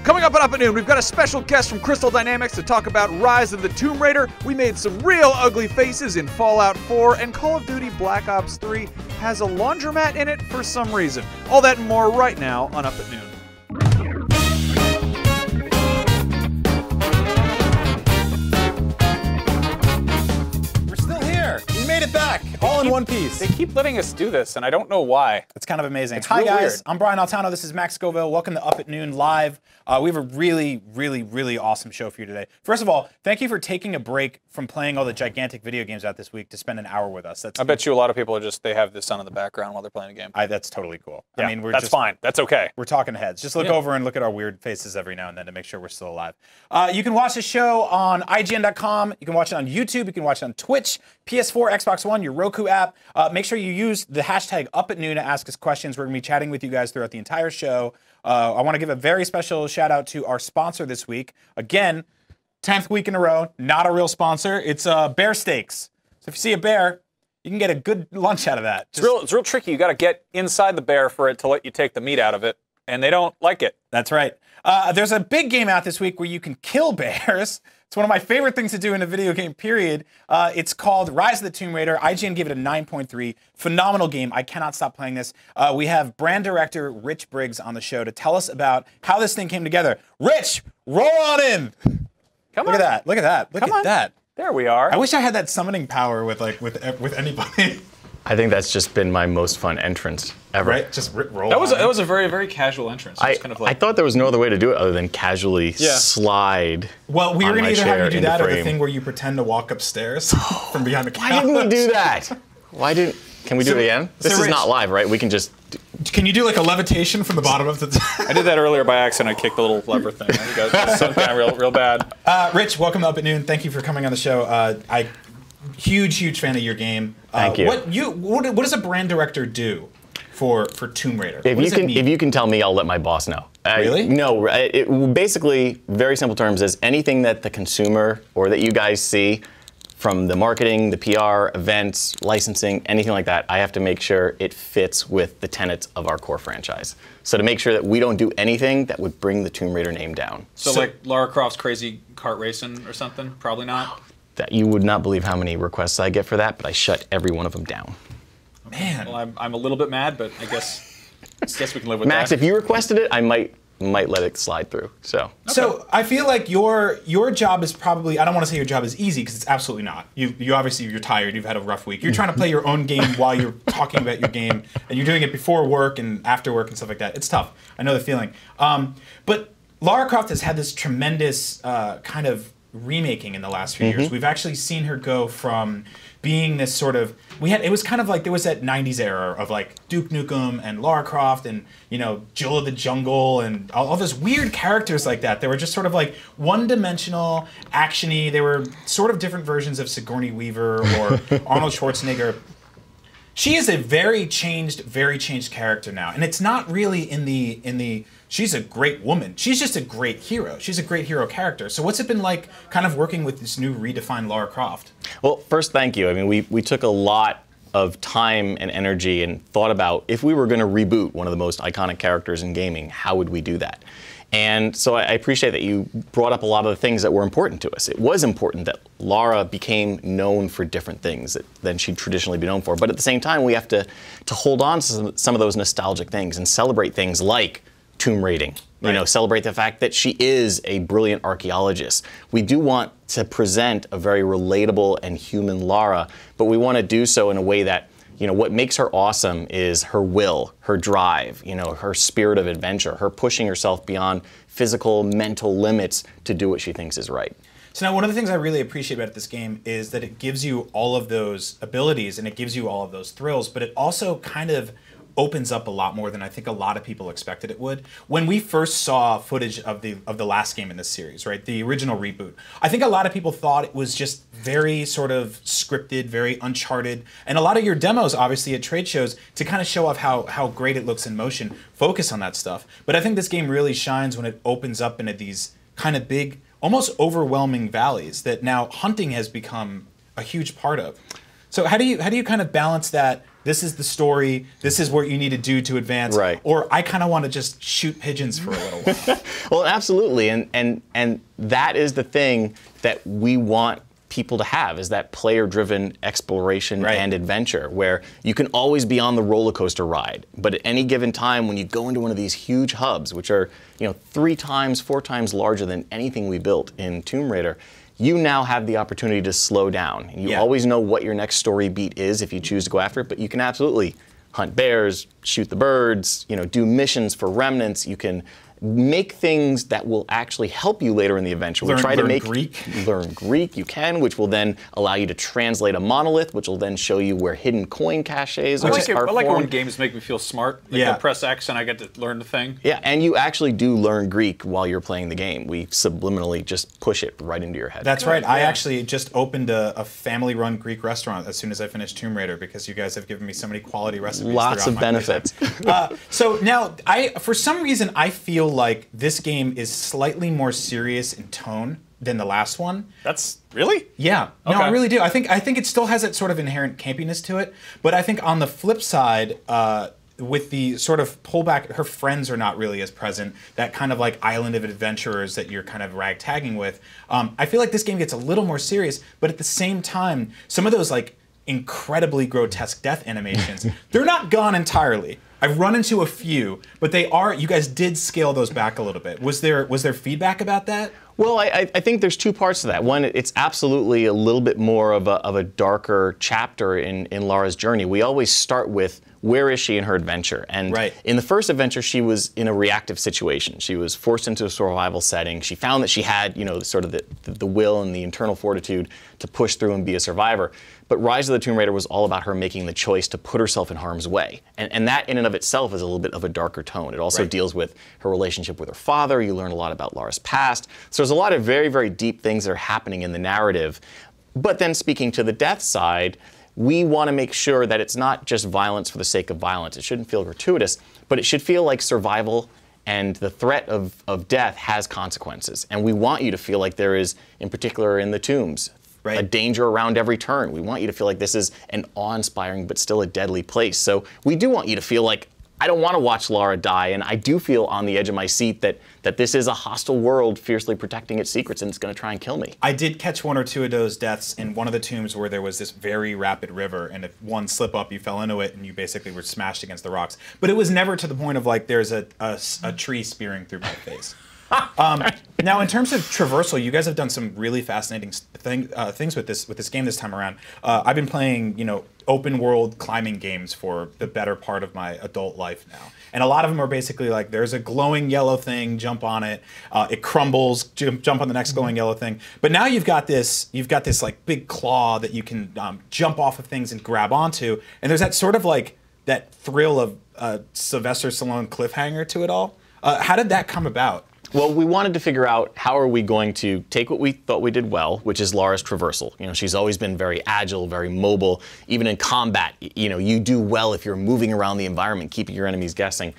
Coming up at Noon, we've got a special guest from Crystal Dynamics to talk about Rise of the Tomb Raider. We made some real ugly faces in Fallout 4, and Call of Duty Black Ops 3 has a laundromat in it for some reason. All that and more right now on Up at Noon. Made it back, all in one piece. They keep letting us do this, and I don't know why. It's kind of amazing. It's Hi guys, weird. I'm Brian Altano. This is Max Scoville. Welcome to Up at Noon Live. We have a really awesome show for you today. First of all, thank you for taking a break from playing all the gigantic video games out this week to spend an hour with us. I bet you a lot of people are just, they have this on in the background while they're playing a game. That's totally cool. Yeah, I mean, that's fine. That's okay. We're talking heads. Just look over and look at our weird faces every now and then to make sure we're still alive. You can watch the show on IGN.com. You can watch it on YouTube. You can watch it on Twitch, PS4, Xbox One, your Roku app. Make sure you use the hashtag #UpAtNoon to ask us questions. We're going to be chatting with you guys throughout the entire show. I want to give a very special shout out to our sponsor this week. Again, 10th week in a row, not a real sponsor. It's Bear Steaks. So if you see a bear, you can get a good lunch out of that. It's real tricky. You got to get inside the bear for it to let you take the meat out of it, and they don't like it. That's right. There's a big game out this week where you can kill bears. It's one of my favorite things to do in a video game, period. It's called Rise of the Tomb Raider. IGN gave it a 9.3. Phenomenal game. I cannot stop playing this. We have brand director Rich Briggs on the show to tell us about how this thing came together. Rich, roll on in. Come on. Look at that. Look at that. Look at that. There we are. I wish I had that summoning power with anybody. I think that's just been my most fun entrance ever. Right? Just roll. That was a very casual entrance. I thought there was no other way to do it other than casually slide. Well, we were going gonna to either have you do that or the thing where you pretend to walk upstairs from behind the couch. Why didn't we do that? Can we do it again? This is Rich, not live, right? We can just... Can you do like a levitation from the bottom of the... I did that earlier by accident. I kicked the little lever thing. You guys sunk down real bad. Rich, welcome Up at Noon. Thank you for coming on the show. Huge fan of your game. Thank you. What does a brand director do for Tomb Raider? If you can tell me, I'll let my boss know. Really? No. It basically, very simple terms, is anything that the consumer or that you guys see from the marketing, the PR, events, licensing, anything like that, I have to make sure it fits with the tenets of our core franchise. So to make sure that we don't do anything that would bring the Tomb Raider name down. So like Lara Croft's Crazy Kart Racing or something? Probably not. That you would not believe how many requests I get for that, but I shut every one of them down. Man. Well, I'm a little bit mad, but I guess we can live with Max, that. if you requested it, I might let it slide through. So I feel like your job is probably, I don't want to say your job is easy because it's absolutely not. You obviously, you're tired, you've had a rough week. You're trying to play your own game while you're talking about your game, and you're doing it before work and after work and stuff like that. It's tough. I know the feeling. But Lara Croft has had this tremendous kind of remaking in the last few years. We've actually seen her go from being this sort of, it was kind of like, there was that 90s era of like Duke Nukem and Lara Croft and, Jill of the Jungle and all those weird characters like that. They were just sort of like one-dimensional, action-y. They were sort of different versions of Sigourney Weaver or Arnold Schwarzenegger. She is a very changed character now. And it's not really in the she's a great woman. She's just a great hero. She's a great hero character. So what's it been like kind of working with this new redefined Lara Croft? Well, first, thank you. I mean, we took a lot of time and energy and thought about if we were going to reboot one of the most iconic characters in gaming, how would we do that? And so I appreciate that you brought up a lot of the things that were important to us. It was important that Lara became known for different things than she'd traditionally be known for. But at the same time, we have to hold on to some of those nostalgic things and celebrate things like tomb raiding. Celebrate the fact that she is a brilliant archaeologist. We do want to present a very relatable and human Lara, but we want to do so in a way that, what makes her awesome is her will, her drive, her spirit of adventure, her pushing herself beyond physical, mental limits to do what she thinks is right. So now one of the things I really appreciate about this game is that it gives you all of those abilities and it gives you all of those thrills, but it also kind of opens up a lot more than I think a lot of people expected it would. When we first saw footage of the last game in this series, right, the original reboot, I think a lot of people thought it was just very sort of scripted, very Uncharted, and a lot of your demos, obviously, at trade shows, to kind of show off how great it looks in motion, focus on that stuff. But I think this game really shines when it opens up into these kind of big, almost overwhelming valleys that now hunting has become a huge part of. So how do you kind of balance that this is the story, this is what you need to do to advance, Right. or I kind of want to just shoot pigeons for a little while. Well, absolutely, and that is the thing that we want people to have, is that player-driven exploration Right. and adventure, where you can always be on the roller coaster ride, but at any given time when you go into one of these huge hubs, which are 3 times, 4 times larger than anything we built in Tomb Raider, you now have the opportunity to slow down. You Yeah. always know what your next story beat is if you choose to go after it, but you can absolutely hunt bears, shoot the birds, do missions for remnants. You can make things that will actually help you later in the adventure. We try to learn make Greek. Learn Greek, you can, which will then allow you to translate a monolith, which will then show you where hidden coin caches I are like it when formed. games make me feel smart. Like Yeah. I press X and I get to learn the thing. Yeah, and you actually do learn Greek while you're playing the game. We subliminally just push it right into your head. That's right. I actually just opened a family-run Greek restaurant as soon as I finished Tomb Raider because you guys have given me so many quality recipes. Lots throughout of my benefits. So now, for some reason, I feel like this game is slightly more serious in tone than the last one. That's really? Yeah, no, Okay. I really do. I think it still has that sort of inherent campiness to it. But I think on the flip side, with the sort of pullback, her friends are not really as present. That kind of like island of adventurers that you're kind of ragtagging with. I feel like this game gets a little more serious, but at the same time, some of those like incredibly grotesque death animations, they're not gone entirely. I've run into a few, but they are. You guys did scale those back a little bit. Was there feedback about that? Well, I think there's 2 parts to that. One, it's absolutely a little bit more of a darker chapter in Lara's journey. We always start with, where is she in her adventure? And Right. in the first adventure, she was in a reactive situation. She was forced into a survival setting. She found that she had, sort of the will and the internal fortitude to push through and be a survivor. But Rise of the Tomb Raider was all about her making the choice to put herself in harm's way. And that in and of itself is a little bit of a darker tone. It also Right. deals with her relationship with her father. You learn a lot about Lara's past. So there's a lot of very, very deep things that are happening in the narrative. But then speaking to the death side, we want to make sure that it's not just violence for the sake of violence. It shouldn't feel gratuitous, but it should feel like survival, and the threat of death has consequences. And we want you to feel like there is, in particular in the tombs, Right. a danger around every turn. We want you to feel like this is an awe-inspiring but still a deadly place. So we do want you to feel like, I don't want to watch Lara die, and I do feel on the edge of my seat that this is a hostile world fiercely protecting its secrets, and it's going to try and kill me. I did catch 1 or 2 of those deaths in one of the tombs where there was this very rapid river, and if one slip up, you fell into it, and you basically were smashed against the rocks. But it was never to the point of like there's a tree spearing through my face. Now, in terms of traversal, you guys have done some really fascinating things with this game this time around. I've been playing, open world climbing games for the better part of my adult life now, and a lot of them are basically like there's a glowing yellow thing, jump on it, it crumbles, jump on the next glowing yellow thing. But now you've got this like big claw that you can jump off of things and grab onto, and there's that sort of like that thrill of Sylvester Stallone cliffhanger to it all. How did that come about? Well, we wanted to figure out how are we going to take what we thought we did well, which is Lara's traversal. She's always been very agile, very mobile. Even in combat, you do well if you're moving around the environment, keeping your enemies guessing.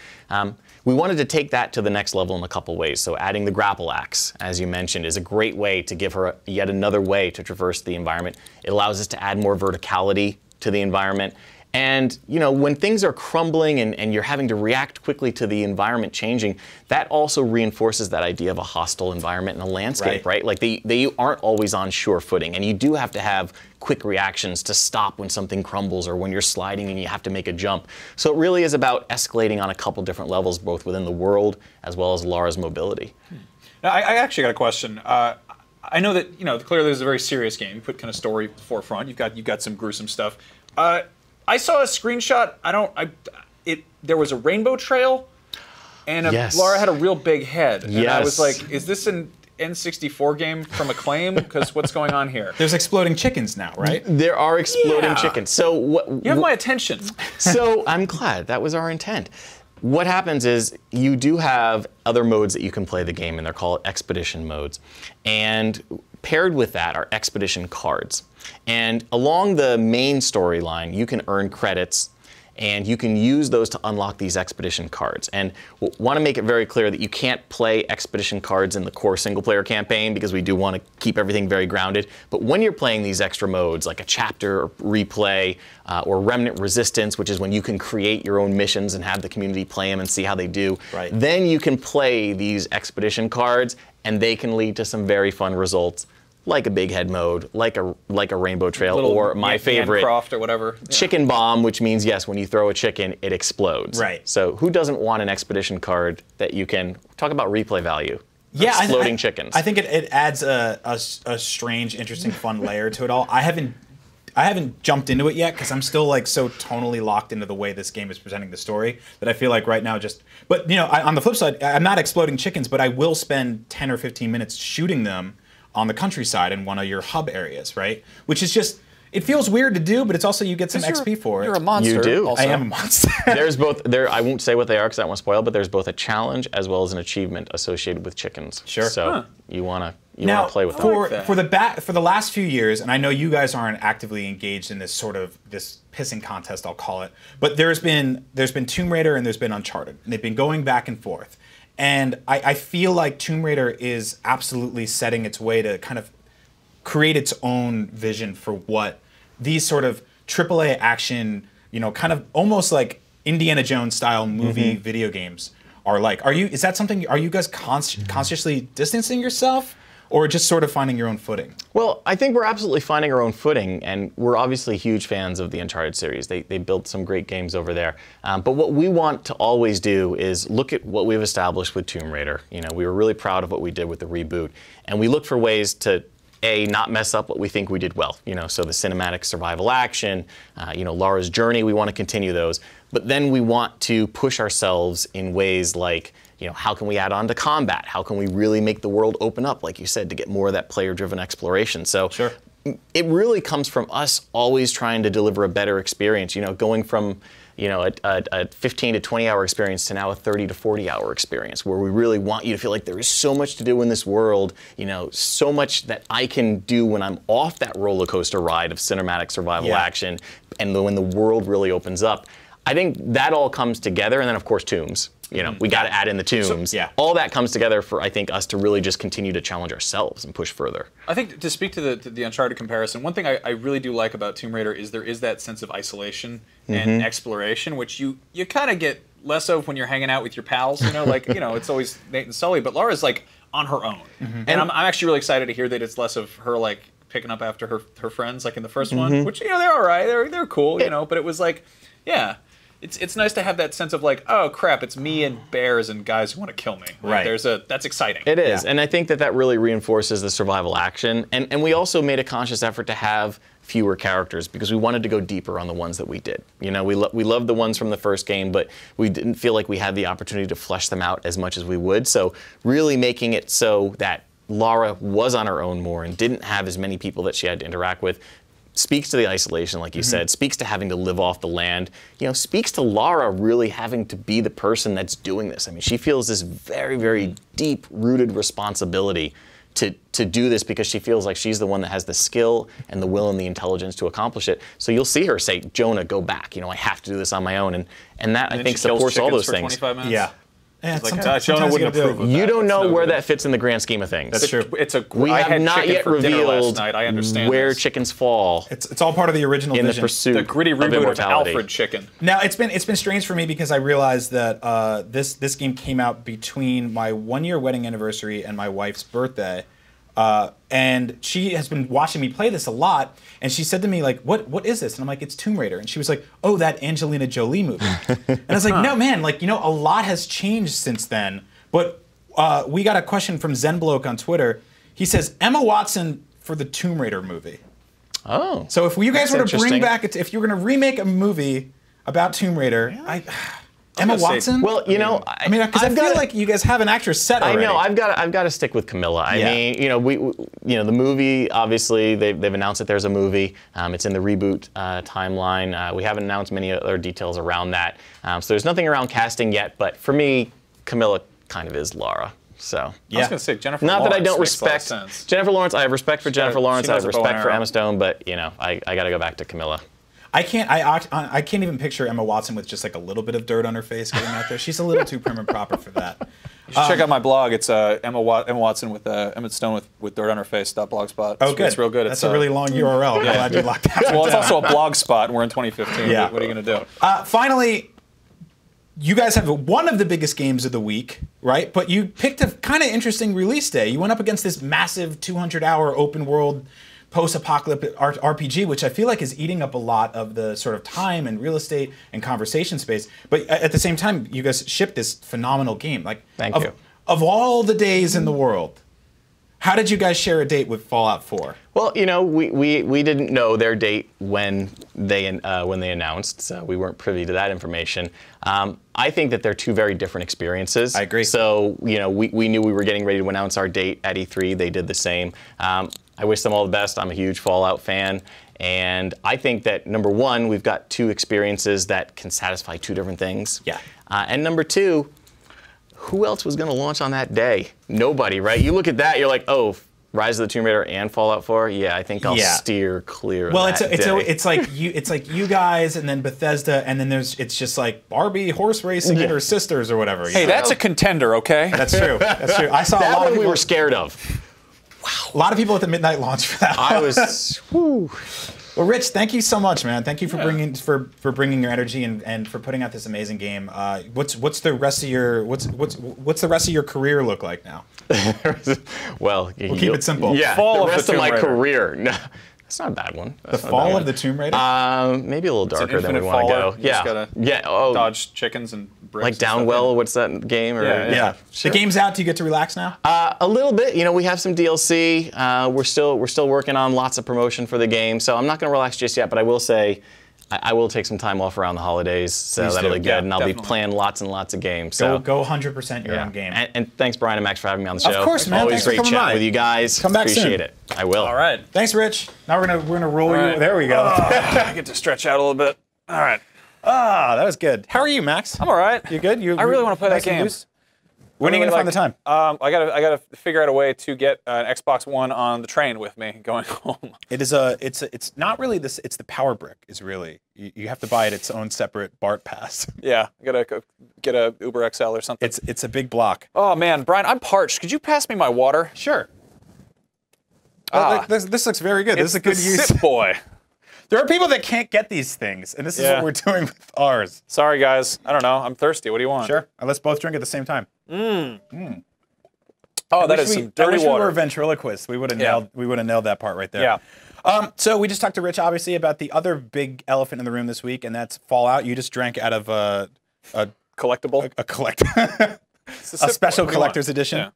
We wanted to take that to the next level in a couple ways. So adding the grapple axe, as you mentioned, is a great way to give her yet another way to traverse the environment. It allows us to add more verticality to the environment. And when things are crumbling and you're having to react quickly to the environment changing, that also reinforces that idea of a hostile environment and a landscape, right? Like they aren't always on sure footing, and you do have to have quick reactions to stop when something crumbles or when you're sliding and you have to make a jump. So it really is about escalating on a couple different levels, both within the world as well as Lara's mobility. Now, I actually got a question. I know that clearly this is a very serious game. You put kind of story at the forefront. You've got some gruesome stuff. I saw a screenshot. There was a rainbow trail, and Yes. Lara had a real big head. And I was Yes. like, is this an N64 game from Acclaim? Because what's going on here? There's exploding chickens now, right? There are exploding Yeah. chickens. So what? You have my attention. So I'm glad. That was our intent. What happens is you do have other modes that you can play the game, and they're called expedition modes. And paired with that are expedition cards. And along the main storyline, you can earn credits and you can use those to unlock these expedition cards. And we want to make it very clear that you can't play expedition cards in the core single-player campaign because we do want to keep everything very grounded. But when you're playing these extra modes, like a chapter or replay or remnant resistance, which is when you can create your own missions and have the community play them and see how they do, then you can play these expedition cards, and they can lead to some very fun results, like a big head mode, like a rainbow trail, or my favorite, Croft or whatever. chicken bomb, which means, yes, when you throw a chicken, it explodes. Right. So who doesn't want an expedition card that you can talk about replay value? Yeah, Exploding chickens. I think it adds a strange, interesting, fun layer to it all. I haven't jumped into it yet because I'm still like so tonally locked into the way this game is presenting the story that I feel like right now But you know, on the flip side, I'm not exploding chickens, but I will spend 10 or 15 minutes shooting them on the countryside in one of your hub areas, right? Which is just, it feels weird to do, but it's also you get some XP for it. You're a monster. You do. Also. I am a monster. There's both, I won't say what they are because I don't want to spoil, but there's both a challenge as well as an achievement associated with chickens. Sure. So you want to Now, play with them. for the last few years, and I know you guys aren't actively engaged in this pissing contest, I'll call it, but there's been Tomb Raider and there's been Uncharted, and they've been going back and forth. And I feel like Tomb Raider is absolutely setting its way to kind of create its own vision for what these sort of AAA action, you know, kind of almost like Indiana Jones style movie video games are like. Are you guys consciously distancing yourself, or just sort of finding your own footing? Well, I think we're absolutely finding our own footing, and we're obviously huge fans of the Uncharted series. They built some great games over there. But what we want to always do is look at what we've established with Tomb Raider. You know, we were really proud of what we did with the reboot, and we look for ways to not mess up what we think we did well. You know, so the cinematic survival action, you know, Lara's journey, we want to continue those. But then we want to push ourselves in ways like, you know, how can we add on to combat? How can we really make the world open up, like you said, to get more of that player-driven exploration? So it really comes from us always trying to deliver a better experience, you know, going from, you know, a 15 to 20-hour experience to now a 30 to 40-hour experience, where we really want you to feel like there is so much to do in this world, you know, so much that I can do when I'm off that roller coaster ride of cinematic survival action, and when the world really opens up. I think that all comes together, and then of course Tombs. You know, we got to add in the Tombs. So, all that comes together for, I think, us to really just continue to challenge ourselves and push further. I think to speak to the Uncharted comparison, one thing I really do like about Tomb Raider is there is that sense of isolation and exploration, which you kind of get less of when you're hanging out with your pals. You know, like, you know, it's always Nate and Sully, but Lara's like on her own, and I'm actually really excited to hear that it's less of her like picking up after her friends, like in the first one, which, you know, they're all right, they're cool, you know, but it was like, yeah. It's nice to have that sense of like, oh crap, it's me and bears and guys who want to kill me. Like, that's exciting. It is, and I think that really reinforces the survival action. And we also made a conscious effort to have fewer characters because we wanted to go deeper on the ones that we did. You know, we loved the ones from the first game, but we didn't feel like we had the opportunity to flesh them out as much as we would. So really making it so that Lara was on her own more and didn't have as many people that she had to interact with speaks to the isolation, like you said, speaks to having to live off the land, you know, speaks to Lara really having to be the person that's doing this. I mean, she feels this very, very deep-rooted responsibility to do this because she feels like she's the one that has the skill and the will and the intelligence to accomplish it. So you'll see her say, Jonah, go back. You know, I have to do this on my own. And that, I think, supports all those things. 25 minutes. Yeah. Like, Jonah wouldn't approve of that. You don't know no where good. that fits in the grand scheme of things. That's true. We have not yet revealed where chickens fall. It's all part of the original in vision. the pursuit the gritty of reboot of immortality. Alfred Chicken. Now it's been strange for me because I realized that this game came out between my 1-year wedding anniversary and my wife's birthday. And she has been watching me play this a lot, and she said to me, like, what is this? And I'm like, it's Tomb Raider. And she was like, oh, that Angelina Jolie movie. And I was like, no, man, like, you know, a lot has changed since then. But we got a question from ZenBloke on Twitter. He says, Emma Watson for the Tomb Raider movie. Oh. So if you guys were to bring interesting. back, if you were going to remake a movie about Tomb Raider, Emma Watson? Well, you know, I mean, because I feel like you guys have an actress set already. I know. I've got to stick with Camilla. I mean, you know, the movie. Obviously, they've announced that there's a movie. It's in the reboot timeline. We haven't announced many other details around that. So there's nothing around casting yet. But for me, Camilla kind of is Lara. So I was going to say Jennifer Not Lawrence that I don't makes a lot of respect sense. Jennifer Lawrence. I have respect for Jennifer Lawrence. I have knows a bow and respect for arrow. Emma Stone. But you know, I got to go back to Camilla. I can't even picture Emma Watson with just like a little bit of dirt on her face getting out there. She's a little too prim and proper for that. You should check out my blog. It's Emma Watson with Emmett Stone with dirt on her face. .blogspot. Oh, good. It's real good. That's a really long URL. I'm glad you locked that. Well, it's also a blog spot, and we're in 2015. Yeah. What are you going to do? Finally, you guys have one of the biggest games of the week, right? But you picked a kind of interesting release day. You went up against this massive 200-hour open world post-apocalyptic RPG, which I feel like is eating up a lot of the sort of time and real estate and conversation space. But at the same time, you guys shipped this phenomenal game. Like, Thank you. Of all the days in the world, how did you guys share a date with Fallout 4? Well, you know, we didn't know their date when they announced, so we weren't privy to that information. I think that they're two very different experiences. I agree. So, you know, we knew we were getting ready to announce our date at E3. They did the same. I wish them all the best. I'm a huge Fallout fan. And I think that, number one, we've got two experiences that can satisfy two different things. Yeah. And number two, who else was going to launch on that day? Nobody, right? You look at that, you're like, oh, Rise of the Tomb Raider and Fallout 4? Yeah, I think I'll steer clear of that day. It's like you guys, and then Bethesda, and then it's just like Barbie horse racing and her sisters or whatever. Hey, that's a contender, okay? That's true. That's true. I saw that a lot of one people we were scared of. A lot of people at the midnight launch for that. I was. Whew. Well, Rich, thank you so much, man. Thank you for bringing your energy and for putting out this amazing game. What's the rest of your career look like now? Well, we'll keep it simple. Yeah, Fall the of rest the of my Tomb Raider. career. No, that's not a bad one. That's the Fall of the Tomb Raider. Maybe a little darker than we infinite want to faller. go. You just gotta dodge chickens and bricks. Like and stuff. Downwell. What's that game? Or, Yeah. Sure. The game's out. Do you get to relax now? A little bit. You know, we have some DLC. We're still working on lots of promotion for the game, so I'm not going to relax just yet. But I will say, I will take some time off around the holidays, so Please that'll do. be good, Yeah, and I'll definitely. be playing lots and lots of games. So Go 100% your own game. And thanks, Brian and Max, for having me on the show. Of course, man. Always Thanks for great coming chatting by. with you guys. Come back Appreciate soon. it. I will. All right. Thanks, Rich. Now we're gonna roll you. right. There we go. I get to stretch out a little bit. All right. That was good. How are you, Max? I'm all right. You good? I really want to play that game. When are you gonna find the time? I gotta figure out a way to get an Xbox One on the train with me going home. It's not really this. It's the Power Brick. Is really you have to buy it its own separate BART pass. Yeah, I gotta get a Uber XL or something. It's a big block. Oh man, Brian, I'm parched. Could you pass me my water? Sure. Ah. This looks very good. This is a good the use. Sip boy. There are people that can't get these things, and this is Yeah. what we're doing with ours. Sorry guys, I don't know. I'm thirsty. What do you want? Sure. Let's both drink at the same time. Oh, that is some dirty I wish water. we were ventriloquists. We would have nailed that part right there. Yeah. So we just talked to Rich, obviously, about the other big elephant in the room this week, and that's Fallout. You just drank out of a Collectible. It's a Sip special boy. What do you want? collector's edition. Yeah.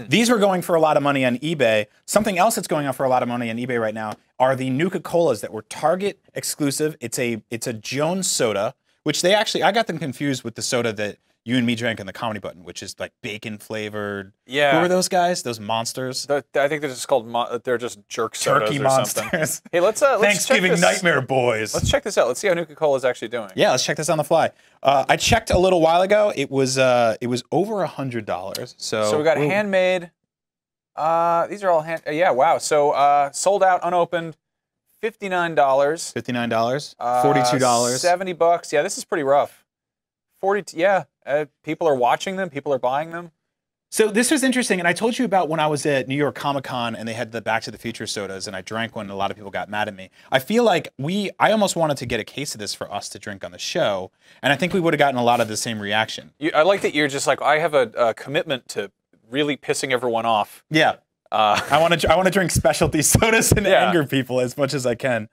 These were going for a lot of money on eBay. Something else that's going on for a lot of money on eBay right now are the Nuka-Colas that were Target exclusive. It's a Jones soda, which I got them confused with the soda that you and me drank in the Comedy Button, which is like bacon flavored. Yeah. Who are those guys? Those monsters? I think they're just called. They're just jerk sodas Turkey or something. monsters. Hey, let's check Thanksgiving this. nightmare boys. Let's check this out. Let's see how Nuka-Cola is actually doing. Yeah, let's check this on the fly. I checked a little while ago. It was over $100. So we got handmade. These are all hand. Yeah, wow. So sold out, unopened, $59. $59, $42. $70. Yeah, this is pretty rough. 40. Yeah, people are watching them. People are buying them. So this was interesting, and I told you about when I was at New York Comic Con and they had the Back to the Future sodas, and I drank one, and a lot of people got mad at me. I feel like I almost wanted to get a case of this for us to drink on the show, and I think we would have gotten a lot of the same reaction. I like that you're just like, I have a commitment to really pissing everyone off. Yeah, I want to drink specialty sodas and Yeah. anger people as much as I can.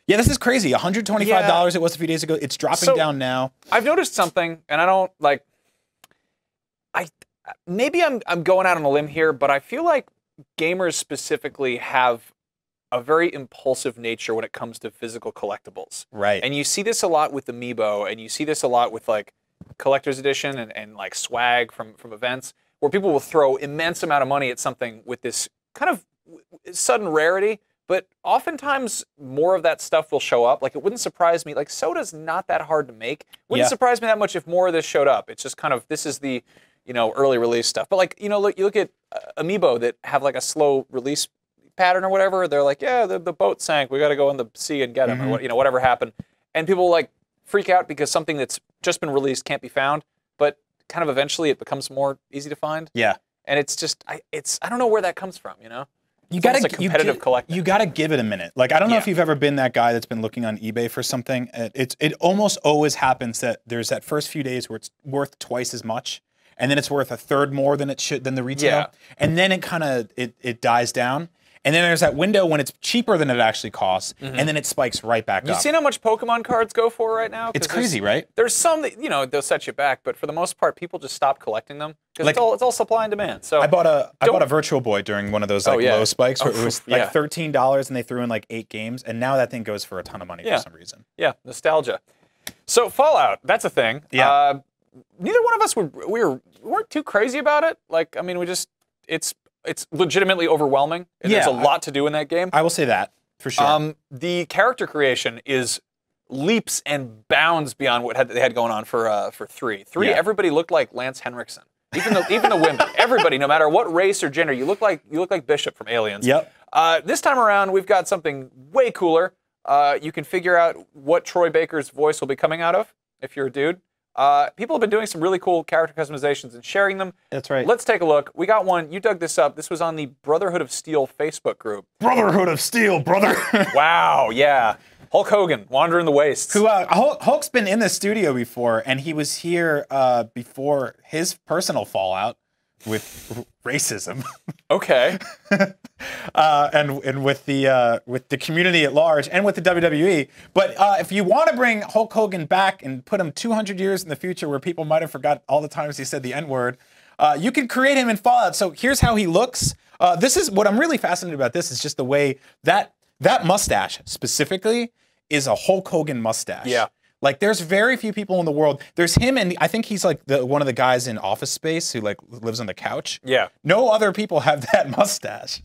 Yeah, this is crazy. $125 it was a few days ago. It's dropping down now. I've noticed something, and I don't like. Maybe I'm going out on a limb here, but I feel like gamers specifically have a very impulsive nature when it comes to physical collectibles. Right. And you see this a lot with Amiibo, and you see this a lot with like collector's edition and like swag from events, where people will throw immense amount of money at something with this kind of sudden rarity. But oftentimes more of that stuff will show up. Like, it wouldn't surprise me. Like, soda's not that hard to make. Wouldn't surprise me that much if more of this showed up. It's just kind of, this is the, early release stuff. But like, you look at Amiibo that have like a slow release pattern or whatever. They're like, yeah, the boat sank. We got to go in the sea and get him, or what, whatever happened. And people like freak out because something that's just been released can't be found. But kind of eventually it becomes more easy to find. Yeah. And it's just, I don't know where that comes from, you know? You It's almost a competitive collecting. You gotta give it a minute. Like I don't know if Yeah. you've ever been that guy that's been looking on eBay for something. It almost always happens that there's that first few days where it's worth twice as much, and then it's worth a third more than it should than the retail, Yeah. and then it kind of it dies down, and then there's that window when it's cheaper than it actually costs, and then it spikes right back You up. seen how much Pokemon cards go for right now? 'Cause It's crazy, there's- right? There's some that, they'll set you back, but for the most part, people just stop collecting them because Like- it's all supply and demand. So I bought a Don't- Virtual Boy during one of those like yeah. low spikes where it was like yeah. $13 and they threw in like 8 games, and now that thing goes for a ton of money Yeah. for some reason. yeah, nostalgia. So Fallout, that's a thing. Yeah. Neither one of us weren't too crazy about it. Like, I mean, it's legitimately overwhelming, and there's a Yeah, lot to do in that game. I will say that for sure. The character creation is leaps and bounds beyond what they had going on for 3. 3, Yeah. everybody looked like Lance Henriksen. Even the women, everybody, no matter what race or gender, you look like Bishop from Aliens. Yep. This time around, we've got something way cooler. You can figure out what Troy Baker's voice will be coming out of if you're a dude. People have been doing some really cool character customizations and sharing them. That's right. Let's take a look. We got one. You dug this up. This was on the Brotherhood of Steel Facebook group. Brotherhood of Steel, brother. Wow, yeah. Hulk Hogan, wandering the wastes. Who Hulk's been in the studio before, and he was here before his personal fallout with racism, Okay. and with the community at large, and with the WWE. But if you want to bring Hulk Hogan back and put him 200 years in the future, where people might have forgot all the times he said the N-word, you can create him in Fallout. So here's how he looks. This is what I'm really fascinated about. This is just the way that mustache specifically is a Hulk Hogan mustache. Yeah. Like there's very few people in the world. There's him, and I think he's like one of the guys in Office Space who like lives on the couch. Yeah. No other people have that mustache.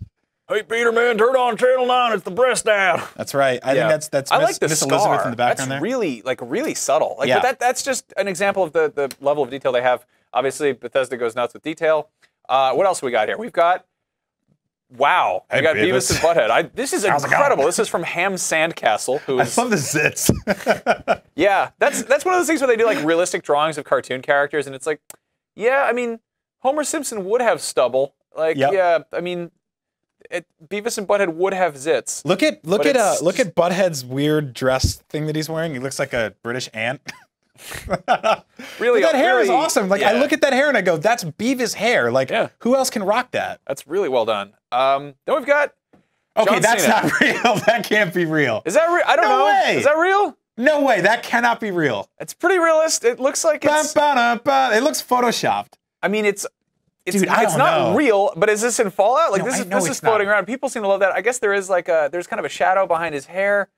Hey, Peter, man, turn on Channel 9. It's the breast down. That's right. I think that's I Miss, like the Miss scar. Elizabeth in the background that's there. really subtle. Like, Yeah. but that's just an example of the level of detail they have. Obviously, Bethesda goes nuts with detail. What else we got here? We've got, wow, we Hey, got Beavis Beavis. and Butthead. This is How's it incredible. going? This is from Ham Sandcastle, who I is love the zits. yeah. That's one of those things where they do like realistic drawings of cartoon characters, and it's like, yeah, I mean, Homer Simpson would have stubble. Like, Yep. yeah, I mean, Beavis and Butthead would have zits. look at it's Butthead's weird dress thing that he's wearing. He looks like a British ant. Really, That hair is really- awesome. Like I yeah. look at that hair and I go, "That's Beavis hair." Like Yeah. who else can rock that? That's really well done. Then we've got. Okay, John that's Cena. not real. That can't be real. Is that real? I don't No know. way. Is that real? No way. That cannot be real. It's pretty realistic. It looks like it's. Ba-ba-da-ba. It looks photoshopped. I mean, it's Dude, I it's don't not know. real. But is this in Fallout? Like No, this I is know this is it's not. floating around. People seem to love that. I guess there is like there's kind of a shadow behind his hair.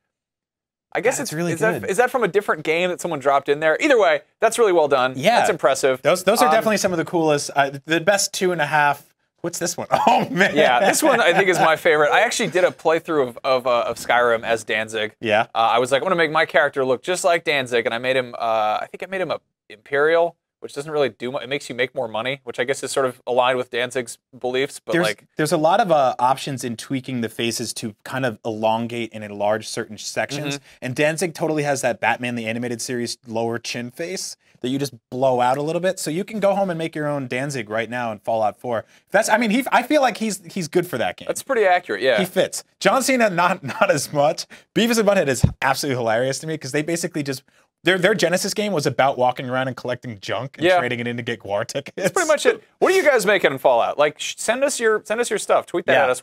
I guess That's it's really is good. That, is that from a different game that someone dropped in there? Either way, that's really well done. Yeah. That's impressive. Those are definitely some of the coolest. The best 2.5. What's this one? Oh man. Yeah, this one I think is my favorite. I actually did a playthrough of Skyrim as Danzig. Yeah. I was like, I'm gonna make my character look just like Danzig, and I made him. I think I made him a Imperial, which doesn't really do much. It makes you make more money, which I guess is sort of aligned with Danzig's beliefs. But There's a lot of options in tweaking the faces to kind of elongate and enlarge certain sections. Mm-hmm. And Danzig totally has that Batman the Animated Series lower chin face that you just blow out a little bit. So you can go home and make your own Danzig right now in Fallout 4. I feel like he's good for that game. that's pretty accurate. Yeah. He fits. John Cena, not as much. Beavis and Butthead is absolutely hilarious to me because they basically just their Genesis game was about walking around and collecting junk and Yeah. trading it in to get GWAR tickets. That's pretty much it. What are you guys making in Fallout? Like, send us your stuff. Tweet that Yeah. at us.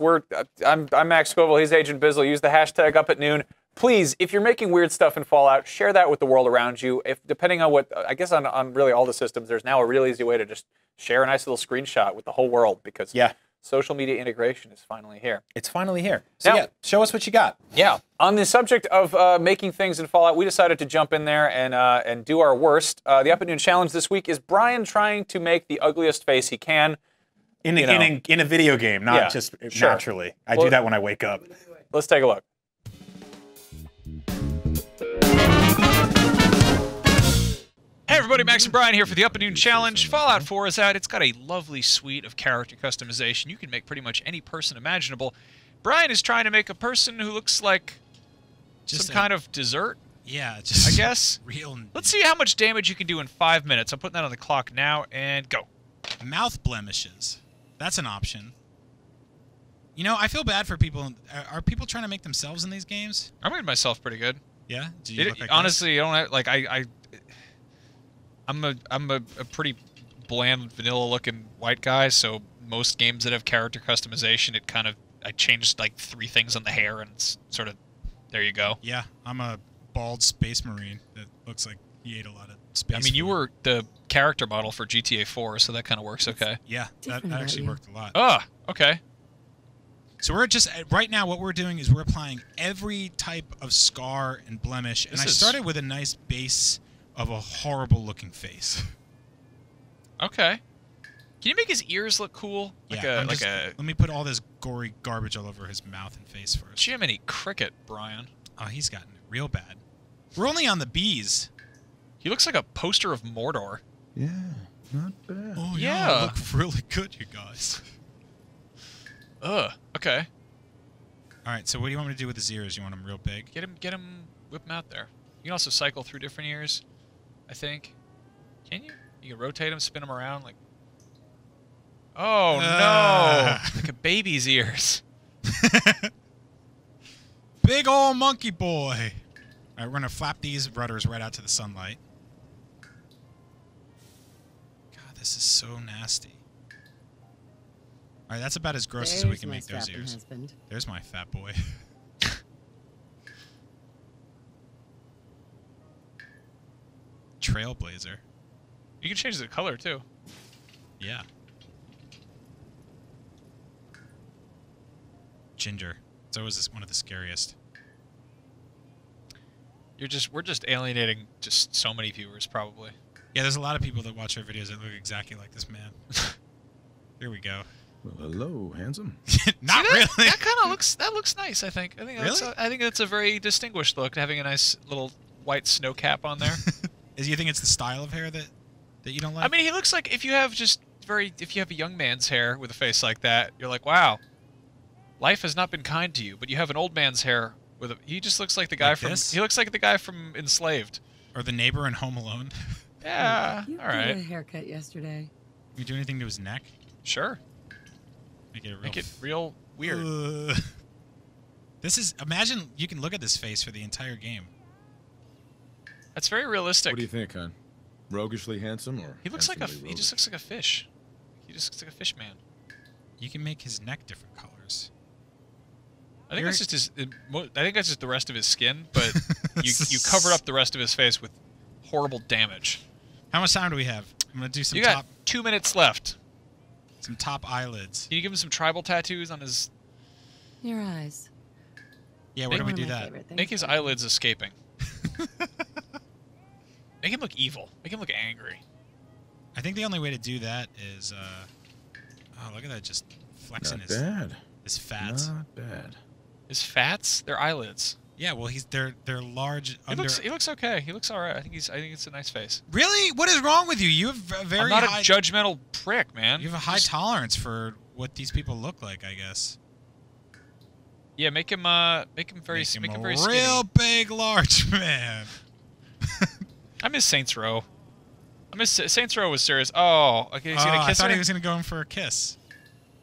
I'm Max Scoville. He's Agent Bizzle. Use the hashtag #UpAtNoon. Please, if you're making weird stuff in Fallout, share that with the world around you. If depending on what, I guess on really all the systems, there's now a real easy way to just share a nice little screenshot with the whole world because Yeah. social media integration is finally here. It's finally here. So Now- yeah, show us what you got. Yeah. On the subject of making things in Fallout, we decided to jump in there and do our worst. The Up at Noon challenge this week is Brian trying to make the ugliest face he can. In You know. a video game, not Yeah, just sure. naturally. I Well- do that when I wake up. Let's take a look. Hey everybody, Max and Brian here for the Up and Noon Challenge. Fallout 4 is out. It's got a lovely suite of character customization. You can make pretty much any person imaginable. Brian is trying to make a person who looks like Just some kind of dessert, Yeah, just I guess. real. Let's see how much damage you can do in 5 minutes. I'm putting that on the clock now, and go. Mouth blemishes. That's an option. You know, I feel bad for people. Are people trying to make themselves in these games? I made myself pretty good. Yeah. Do you look like Honestly, I don't have, like I'm a pretty bland, vanilla-looking white guy. So most games that have character customization, I changed like 3 things on the hair, and it's sort of there you go. this? Yeah, I'm a bald space marine that looks like he ate a lot of space. I mean, you food. were the character model for GTA 4, so that kind of works okay. Yeah, that different actually about worked a lot. Ah, okay. So we're just right now. What we're doing is we're applying every type of scar and blemish. And This I is- started with a nice base of a horrible-looking face. Okay. Can you make his ears look cool? Yeah, let me put all this gory garbage all over his mouth and face first. Jiminy Cricket, Brian. Oh, he's gotten it real bad. We're only on the bees. He looks like a poster of Mordor. Yeah, not bad. Oh Yeah. yeah, look really good, you guys. Ugh. Okay. All right, so what do you want me to do with his ears? You want them real big? Get him, whip him out there. You can also cycle through different ears, I think. Can you? You can rotate them, spin them around, like. Oh no! Like a baby's ears. Big old monkey boy. All right, we're gonna flap these rudders right out to the sunlight. God, this is so nasty. All right, that's about as gross as we There's can my make those strapping ears. husband. There's my fat boy. Trailblazer. You can change the color too. Yeah. Ginger. It's always one of the scariest. We're just alienating just so many viewers, probably. Yeah, there's a lot of people that watch our videos that look exactly like this man. Here we go. Well, hello, handsome. Not See, really. That looks nice. I think. Really? I think that's a very distinguished look, having a nice little white snow cap on there. You think it's the style of hair that you don't like? I mean, he looks like if you have a young man's hair with a face like that, you're like, wow, life has not been kind to you. But you have an old man's hair he just looks like the guy Like from. this? He looks like the guy from Enslaved. or the neighbor in Home Alone. Yeah. You All did a right. haircut yesterday. You do anything to his neck? Sure. Make it real. Make it real weird. Ugh. This is. Imagine you can look at this face for the entire game. That's very realistic. What do you think, hon? Roguishly handsome or He looks like handsomely he just roguish? looks like a fish. He just looks like a fish man. You can make his neck different colors. I think You're- that's just I think that's just the rest of his skin, but you covered up the rest of his face with horrible damage. How much time do we have? I'm gonna do some You got top 2 minutes left. eyelids. Can you give him some tribal tattoos on his? Your eyes. Yeah, where do we One do of my that? favorite things Make his about eyelids escaping. Make him look evil. Make him look angry. I think the only way to do that is. Oh, look at that! Just flexing Not bad. his fats. Not bad. His fats, they're eyelids. Yeah, well, they're large. He looks okay. He looks all right. I think it's a nice face. Really? What is wrong with you? You have a very I'm not high. a judgmental prick, man. You have a high Just- tolerance for what these people look like, I guess. Yeah, make him very Make him a skinny. real big, large man. I miss Saints Row. Saints Row was serious. Oh, okay. He's gonna I kiss thought her. he was gonna go in for a kiss.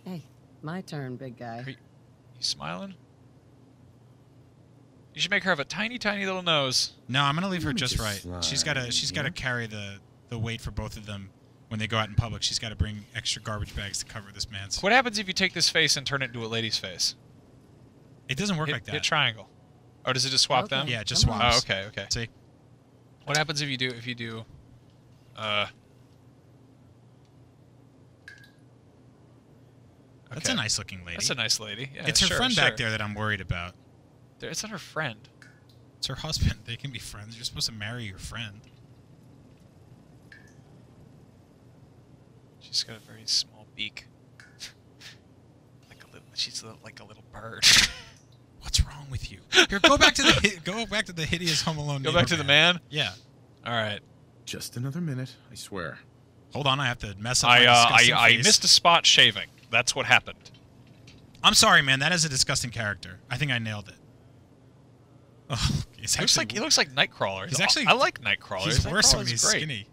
Hey, my turn, big guy. You smiling? You should make her have a tiny, tiny little nose. No, I'm gonna leave her Let me just right. just She's slide, gotta yeah. carry the weight for both of them when they go out in public. She's gotta bring extra garbage bags to cover this man's. What happens if you take this face and turn it into a lady's face? It doesn't work Hit, like that. hit triangle. Oh, does it just swap Okay. them? Yeah, it just Come on. swaps. Oh, okay. See? What happens if you do? That's a okay. nice looking lady. That's a nice lady. Yeah, it's her sure, friend sure. back there that I'm worried about. It's not her friend. It's her husband. They can be friends. You're supposed to marry your friend. She's got a very small beak. She's like a little bird. What's wrong with you? Here, go back to the hideous Home Alone. Go back to the man. Yeah. All right. Just another minute, I swear. Hold on, I have to mess up my disgusting I face. missed a spot shaving. That's what happened. I'm sorry, man. That is a disgusting character. I think I nailed it. Oh, he's He looks like Nightcrawler. He's actually- I like Nightcrawler. He's worse when Nightcrawler's he's great. skinny.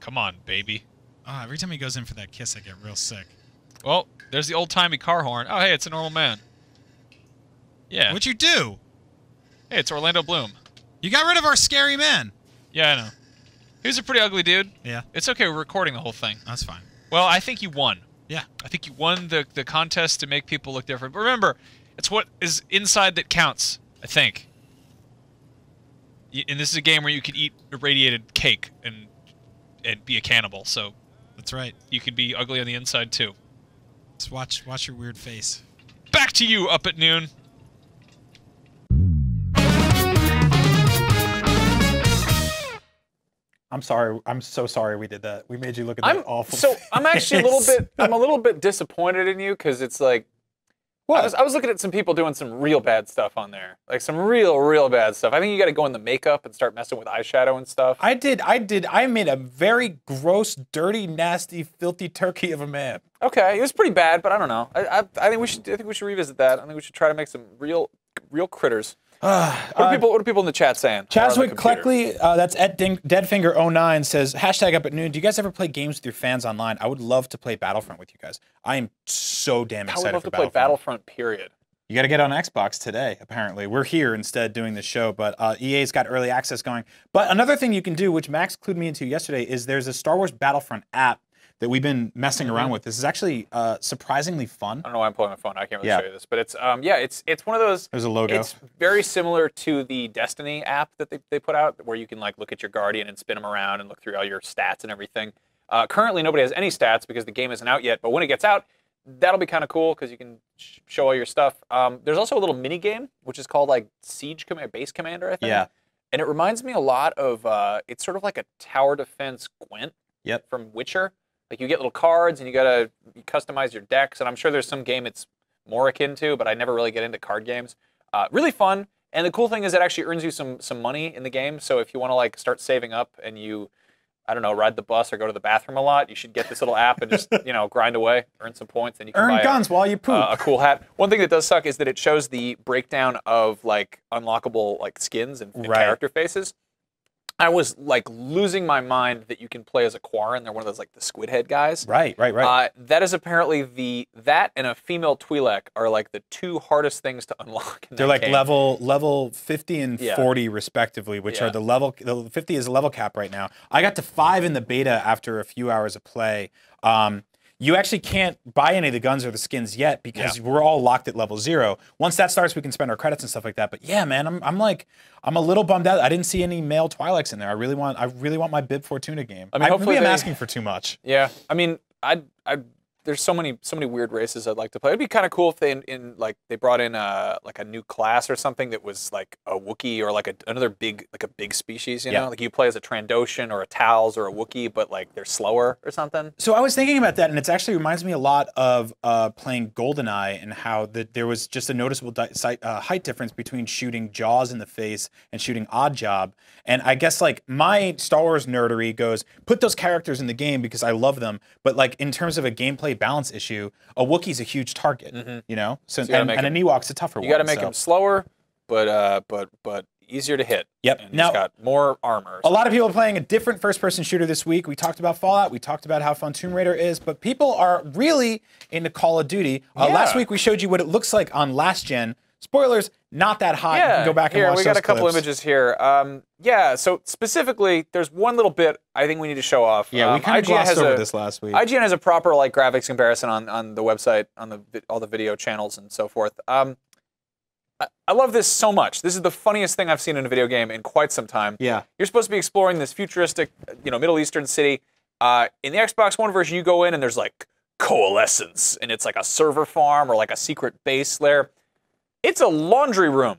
Come on, baby. Oh, every time he goes in for that kiss, I get real sick. Well, there's the old-timey car horn. Oh, hey, it's a normal man. Yeah. What'd you do? Hey, it's Orlando Bloom. You got rid of our scary man. Yeah, I know. He was a pretty ugly dude. Yeah, It's okay, we're recording the whole thing. that's fine. Well, I think you won. Yeah. I think you won the contest to make people look different. But remember, it's what is inside that counts, I think. And this is a game where you can eat irradiated cake and be a cannibal, so That's right. you can be ugly on the inside too. Just watch your weird face. Back to you up at noon. I'm sorry. I'm so sorry we did that. We made you look at that awful. I'm actually face. I'm a little bit disappointed in you because it's like, What? I was looking at some people doing some real bad stuff on there, like some real bad stuff. I think you got to go in the makeup and start messing with eyeshadow and stuff. I did. I made a very gross, dirty, nasty, filthy turkey of a man. Okay, it was pretty bad, but I don't know. I think we should revisit that. I think we should try to make some real critters. What are people in the chat saying? Or on the Chaswick computer? Cleckley, that's at Deadfinger09 says, hashtag up at noon. Do you guys ever play games with your fans online? I would love to play Battlefront with you guys. I am so damn I excited would love for to play Battlefront. Period. You got to get on Xbox today, apparently. We're here instead doing the show, but EA's got early access going. But another thing you can do, which Max clued me into yesterday, is there's a Star Wars Battlefront app that we've been messing around with. This is actually surprisingly fun. I don't know why I'm pulling my phone. I can't really Yeah. show you this, but it's it's one of those. There's a logo. It's very similar to the Destiny app that they put out, where you can like look at your Guardian and spin them around and look through all your stats and everything. Currently, nobody has any stats because the game isn't out yet. But when it gets out, that'll be kind of cool because you can show all your stuff. There's also a little mini game which is called like Base Commander, I think. Yeah. And it reminds me a lot of it's sort of like a tower defense Gwent. Yep. From Witcher. Like you get little cards and you gotta customize your decks, and I'm sure there's some game it's more akin to, but I never really get into card games. Really fun, and the cool thing is it actually earns you some money in the game. So if you want to like start saving up and you, I don't know, ride the bus or go to the bathroom a lot, you should get this little app and just grind away, earn some points, and you can Earn buy guns while you poop. a cool hat. One thing that does suck is that it shows the breakdown of like unlockable like skins and Right. character faces. I was like losing my mind that you can play as a Quarren. They're one of those like the squid head guys. Right. That is apparently that and a female Twi'lek are like the two hardest things to unlock. In They're that like game. level 50 and Yeah. 40 respectively, which Yeah. are the 50 is a level cap right now. I got to 5 in the beta after a few hours of play. You actually can't buy any of the guns or the skins yet because we're all locked at level 0. Once that starts, we can spend our credits and stuff like that. But yeah, man, I'm a little bummed out. I didn't see any male Twi'leks in there. I really want my Bib Fortuna game. I mean, hopefully maybe I'm they- asking for too much. Yeah, I mean, there's so many weird races I'd like to play. It'd be kind of cool if they they brought in like a new class or something that was like a Wookiee or like another big species. You Yeah. know, like you play as a Trandoshan or a Tals or a Wookiee, but like they're slower or something. So I was thinking about that, and it actually reminds me a lot of playing GoldenEye and how there was just a noticeable height difference between shooting Jaws in the face and shooting Oddjob. And I guess like my Star Wars nerdery goes, put those characters in the game because I love them, but like in terms of a gameplay balance issue, a Wookiee's a huge target, you know? So, you gotta and make an Ewok's a tougher one. You got to make so. them slower, but easier to hit. Yep. And Now- he's got more armor. A lot of people are playing a different first-person shooter this week. We talked about Fallout. We talked about how fun Tomb Raider is, but people are really into Call of Duty. Last week we showed you what it looks like on last gen. Spoilers, not that hot. You can go back and here watch we got those a couple clips. images here. So specifically, there's one little bit I think we need to show off. Yeah, we kind of IGN glossed has over a- this last week. IGN has a proper like graphics comparison on the website, on all the video channels and so forth. I love this so much. This is the funniest thing I've seen in a video game in quite some time. Yeah. You're supposed to be exploring this futuristic, Middle Eastern city. In the Xbox One version, you go in and there's like Coalescence, and it's like a server farm or like a secret base there. It's a laundry room.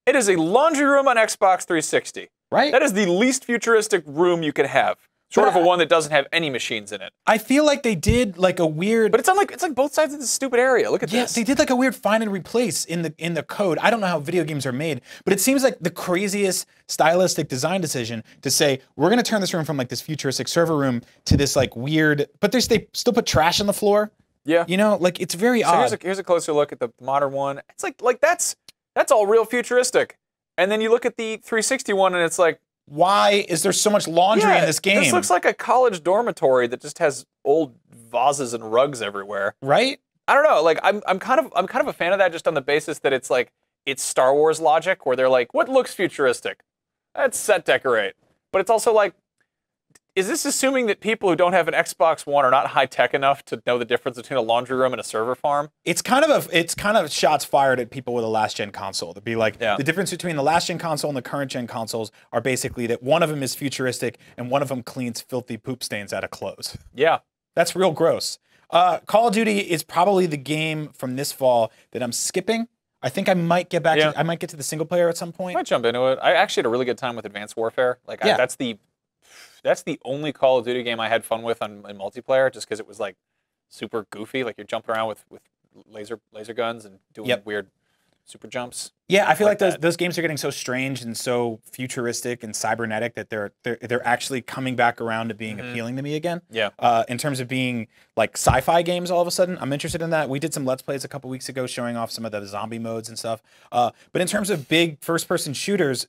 It is a laundry room on Xbox 360. Right? That is the least futuristic room you can have. Short But of a one that doesn't have any machines in it. I feel like they did like a weird. But it's like both sides of this stupid area. Look at yeah, this. they did like a weird find and replace in the code. I don't know how video games are made, but it seems like the craziest stylistic design decision to say we're gonna turn this room from like this futuristic server room to this like weird. But they still put trash on the floor. Yeah. You know, like it's very So odd. here's a closer look at the modern one. It's like that's all real futuristic. And then you look at the 360 one, and it's like, Why is there so much laundry yeah, in this game? This looks like a college dormitory that just has old vases and rugs everywhere. right? I don't know. Like I'm kind of a fan of that just on the basis that it's like it's Star Wars logic where they're like, what looks futuristic? That's set decorate. But it's also like, is this assuming that people who don't have an Xbox One are not high tech enough to know the difference between a laundry room and a server farm? It's kind of shots fired at people with a last gen console. To be like, Yeah. the difference between the last gen console and the current gen consoles are basically that one of them is futuristic and one of them cleans filthy poop stains out of clothes. Yeah. That's real gross. Call of Duty is probably the game from this fall that I'm skipping. I think I might get back. Yeah. I might get to the single player at some point. Might jump into it. I actually had a really good time with Advanced Warfare. Like Yeah. that's the only Call of Duty game I had fun with in multiplayer, just because it was like super goofy. Like you're jumping around with laser guns and doing Yep. weird super jumps. Yeah, I feel like that. those games are getting so strange and so futuristic and cybernetic that they're actually coming back around to being appealing to me again. Yeah. In terms of being like sci-fi games, all of a sudden, I'm interested in that. We did some Let's Plays a couple weeks ago showing off some of the zombie modes and stuff. But in terms of big first-person shooters,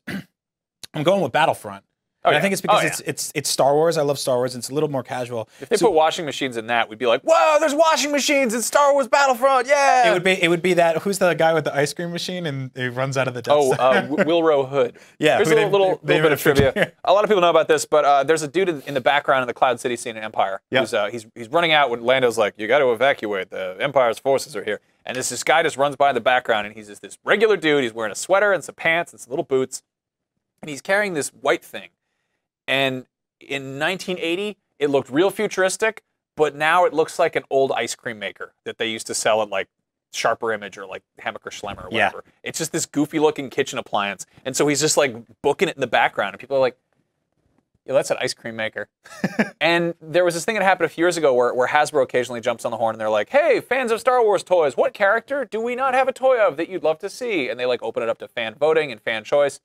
I'm going with Battlefront. And I think it's because it's Star Wars. I love Star Wars. It's a little more casual. If they put washing machines in that, we'd be like, "Whoa, there's washing machines in Star Wars Battlefront!" Yeah. It would be that. Who's the guy with the ice cream machine and he runs out of the Death Oh, Star? Wilro Hood. Yeah, There's who a little they bit of trivia. feature. A lot of people know about this, but there's a dude in the background in the Cloud City scene in Empire. Yeah. He's running out when Lando's like, "You got to evacuate. The Empire's forces are here." And this guy just runs by in the background, and he's just this regular dude. He's wearing a sweater and some pants and some little boots, and he's carrying this white thing. And in 1980, it looked real futuristic, but now it looks like an old ice cream maker that they used to sell at like Sharper Image or like Hammacher Schlemmer or whatever. Yeah. It's just this goofy looking kitchen appliance. And so he's just like booking it in the background. And people are like, yeah, that's an ice cream maker. And there was this thing that happened a few years ago where Hasbro occasionally jumps on the horn and they're like, hey, fans of Star Wars toys, what character do we not have a toy of that you'd love to see? And they like open it up to fan voting and fan choice.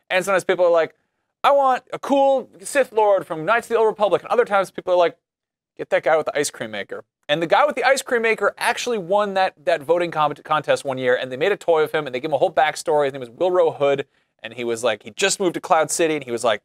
And sometimes people are like, I want a cool Sith Lord from Knights of the Old Republic. And other times people are like, get that guy with the ice cream maker. And the guy with the ice cream maker actually won that voting contest one year, and they made a toy of him, and they gave him a whole backstory. His name was Wilro Hood, and he was like, he just moved to Cloud City, and he was like,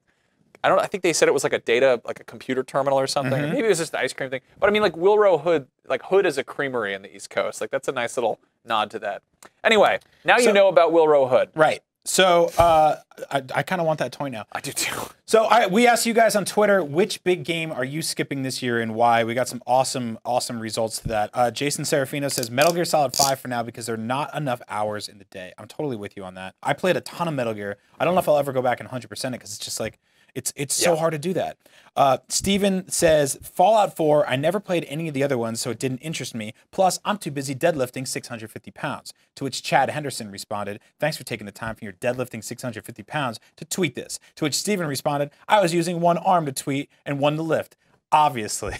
I think they said it was like a computer terminal or something. Or maybe it was just the ice cream thing. But I mean, like Wilro Hood, like Hood is a creamery in the East Coast. Like that's a nice little nod to that. Anyway, now you know about Wilro Hood. Right. So I kind of want that toy now. I do too. So we asked you guys on Twitter, which big game are you skipping this year and why? We got some awesome results to that. Jason Serafino says Metal Gear Solid 5 for now because there are not enough hours in the day. I'm totally with you on that. I played a ton of Metal Gear. I don't know if I'll ever go back and 100% it because it's just like, it's so hard to do that. Steven says, Fallout 4, I never played any of the other ones, so it didn't interest me. Plus, I'm too busy deadlifting 650 pounds. To which Chad Henderson responded, thanks for taking the time from your deadlifting 650 pounds to tweet this. To which Steven responded, I was using one arm to tweet and one to lift. Obviously.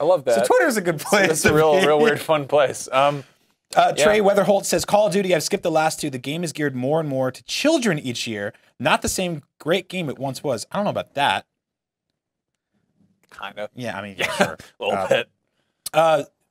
I love that. So Twitter's a good place. It's a real weird, fun place. Trey Weatherholt says, Call of Duty, I've skipped the last two. The game is geared more and more to children each year. Not the same great game it once was. I don't know about that. Kind of. Yeah, I mean, yeah, sure. A little bit.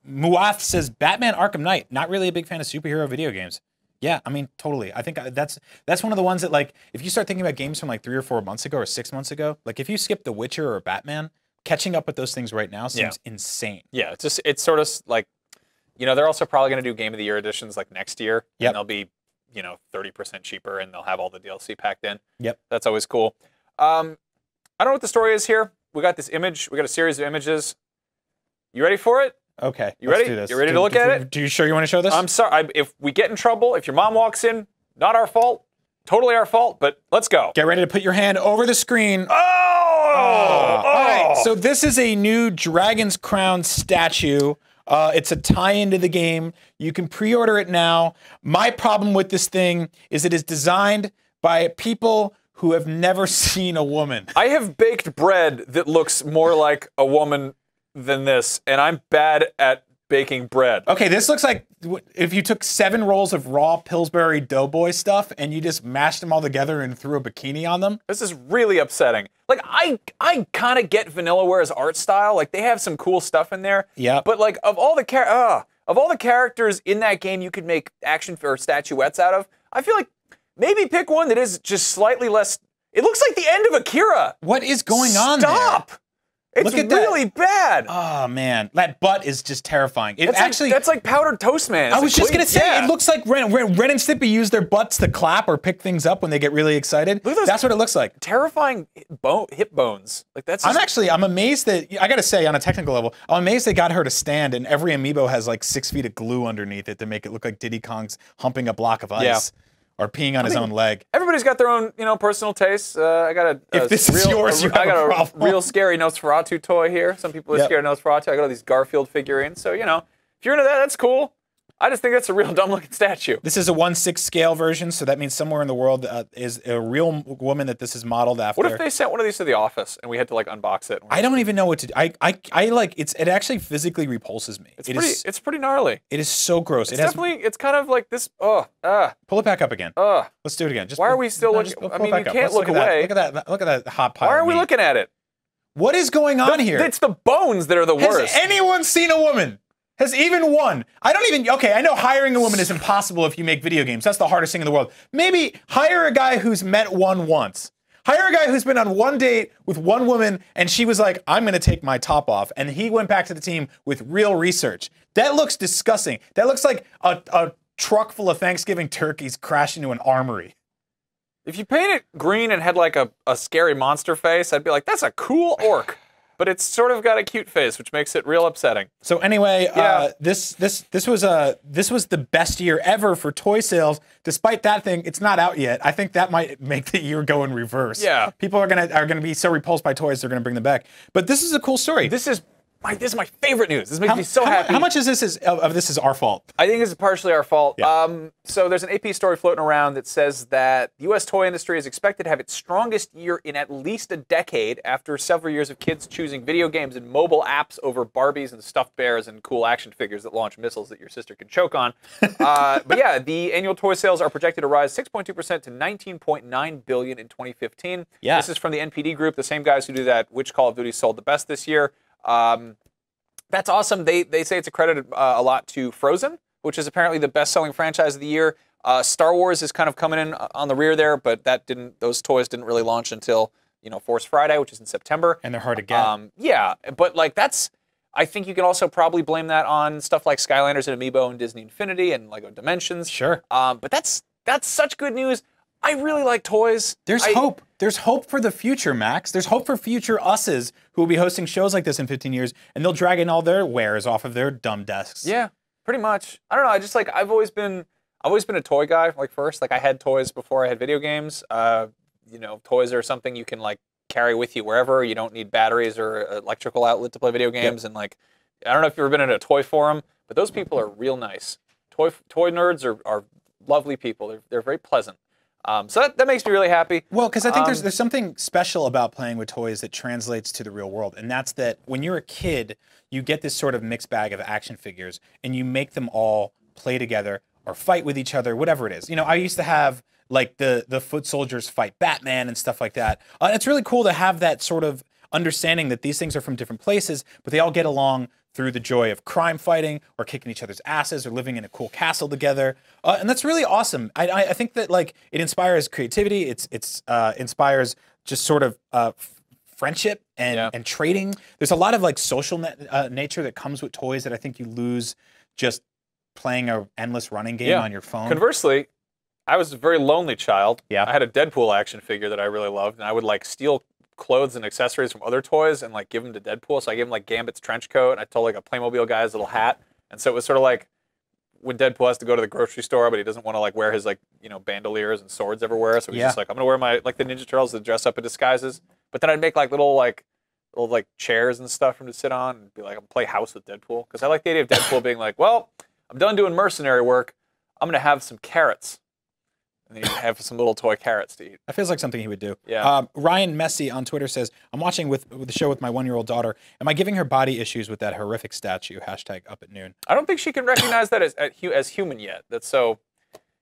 Muath says, Batman Arkham Knight. Not really a big fan of superhero video games. Yeah, I mean, totally. I think that's one of the ones that, like, if you start thinking about games from like 3 or 4 months ago or 6 months ago, like if you skip The Witcher or Batman, catching up with those things right now seems insane. Yeah, it's sort of like, they're also probably going to do Game of the Year editions like next year. Yep. And they'll be, 30% cheaper and they'll have all the DLC packed in. Yep. That's always cool. I don't know what the story is here. We got this image. We got a series of images. You ready for it? Okay. You let's ready? do this. You ready to look at it? Do you sure you want to show this? I'm sorry. If we get in trouble, if your mom walks in, not our fault. Totally our fault, but let's go. Get ready to put your hand over the screen. Oh! All right. So this is a new Dragon's Crown statue. It's a tie-in to the game. You can pre-order it now. My problem with this thing is it is designed by people who have never seen a woman. I have baked bread that looks more like a woman than this, and I'm bad at baking bread. Okay, this looks like if you took 7 rolls of raw Pillsbury Doughboy stuff and you just mashed them all together and threw a bikini on them. This is really upsetting. Like, I kind of get Vanillaware's art style. Like, they have some cool stuff in there. Yeah. But like, of all the characters in that game you could make action or statuettes out of, I feel like maybe pick one that is just slightly less. It looks like the end of Akira. What is going on there? Stop! It's Look at really bad. Oh man, that butt is just terrifying. It That's like powdered toast, man. I was just gonna say, it looks like Ren and Stimpy use their butts to clap or pick things up when they get really excited. Look at those That's what it looks like. terrifying hip bones. Like that's. I'm amazed that, I gotta say, on a technical level, I'm amazed they got her to stand and every amiibo has like 6 feet of glue underneath it to make it look like Diddy Kong's humping a block of ice. Or peeing on his own leg. Everybody's got their own, personal tastes. I got If this is yours, you have a problem. real scary Nosferatu toy here. Some people are scared of Nosferatu. I got all these Garfield figurines. So, if you're into that, that's cool. I just think that's a real dumb-looking statue. This is a 1/6 scale version, so that means somewhere in the world is a real woman that this is modeled after. What if they sent one of these to the office and we had to like unbox it? I don't even know what to do. I like it actually physically repulses me. It's pretty gnarly. It is so gross. It's kind of like this. Pull it back up again. Let's do it again. Why are we still looking? I mean, you can't look away. Look at that. Look at that hot pile. Why are we looking at it? What is going on here? It's the bones that are the worst. Has anyone seen a woman? Has even one? Okay, I know hiring a woman is impossible if you make video games. That's the hardest thing in the world. Maybe hire a guy who's met one once. Hire a guy who's been on one date with one woman and she was like, I'm gonna take my top off. And he went back to the team with real research. That looks disgusting. That looks like a truck full of Thanksgiving turkeys crashed into an armory. If you paint it green and had like a scary monster face, I'd be like, that's a cool orc. But it's sort of got a cute face, which makes it real upsetting. So anyway, this was the best year ever for toy sales. Despite that thing, it's not out yet. I think that might make the year go in reverse. Yeah, people are gonna be so repulsed by toys, they're gonna bring them back. But this is a cool story. This is my favorite news. This makes me so happy. How much is this of this is our fault? I think this is partially our fault. Yeah. So there's an AP story floating around that says that the U.S. toy industry is expected to have its strongest year in at least a decade after several years of kids choosing video games and mobile apps over Barbies and stuffed bears and cool action figures that launch missiles that your sister can choke on. But yeah, the annual toy sales are projected to rise 6.2% to $19.9 billion in 2015. Yeah. This is from the NPD Group, the same guys who do that Which Call of Duty sold the best this year. That's awesome. They say it's accredited a lot to Frozen, which is apparently the best-selling franchise of the year. Star Wars is kind of coming in on the rear there, but those toys didn't really launch until Force Friday, which is in September. And they're hard to get. Yeah, but like I think you can also probably blame that on stuff like Skylanders and Amiibo and Disney Infinity and Lego Dimensions. Sure. But that's such good news. I really like toys. There's hope. There's hope for the future, Max. There's hope for future us's who will be hosting shows like this in 15 years, and they'll drag in all their wares off of their dumb desks. Yeah, pretty much. I don't know. I just like I've always been a toy guy. Like first, like I had toys before I had video games. Toys are something you can like carry with you wherever. You don't need batteries or electrical outlet to play video games. Yep. And like, I don't know if you've ever been in a toy forum, but those people are real nice. Toy nerds are lovely people. They're very pleasant. So that makes me really happy. Well, because I think there's something special about playing with toys that translates to the real world, and that's that when you're a kid, you get this sort of mixed bag of action figures, and you make them all play together or fight with each other, whatever it is. I used to have like the foot soldiers fight Batman and stuff like that. And it's really cool to have that sort of understanding that these things are from different places, but they all get along through the joy of crime fighting or kicking each other's asses or living in a cool castle together. And that's really awesome. I think that like it inspires creativity. It inspires just sort of friendship and trading. There's a lot of like social nature that comes with toys that I think you lose just playing an endless running game on your phone. Conversely, I was a very lonely child. Yeah. I had a Deadpool action figure that I really loved, and I would like steal clothes and accessories from other toys and like give them to Deadpool. So I gave him like Gambit's trench coat, and I told like a Playmobil guy his little hat. And so it was sort of like when Deadpool has to go to the grocery store, but he doesn't want to like wear his like bandoliers and swords everywhere. So he's just like, I'm gonna wear my like the Ninja Turtles that dress up in disguises. But then I'd make like little chairs and stuff for him to sit on and be like, I'm gonna play house with Deadpool, because I like the idea of Deadpool being like, well, I'm done doing mercenary work. I'm gonna have some carrots. and then he'd have some little toy carrots to eat. That feels like something he would do. Yeah. Ryan Messi on Twitter says, I'm watching with the show with my 1-year-old daughter. Am I giving her body issues with that horrific statue? Hashtag up at noon. I don't think she can recognize that as human yet. That's so.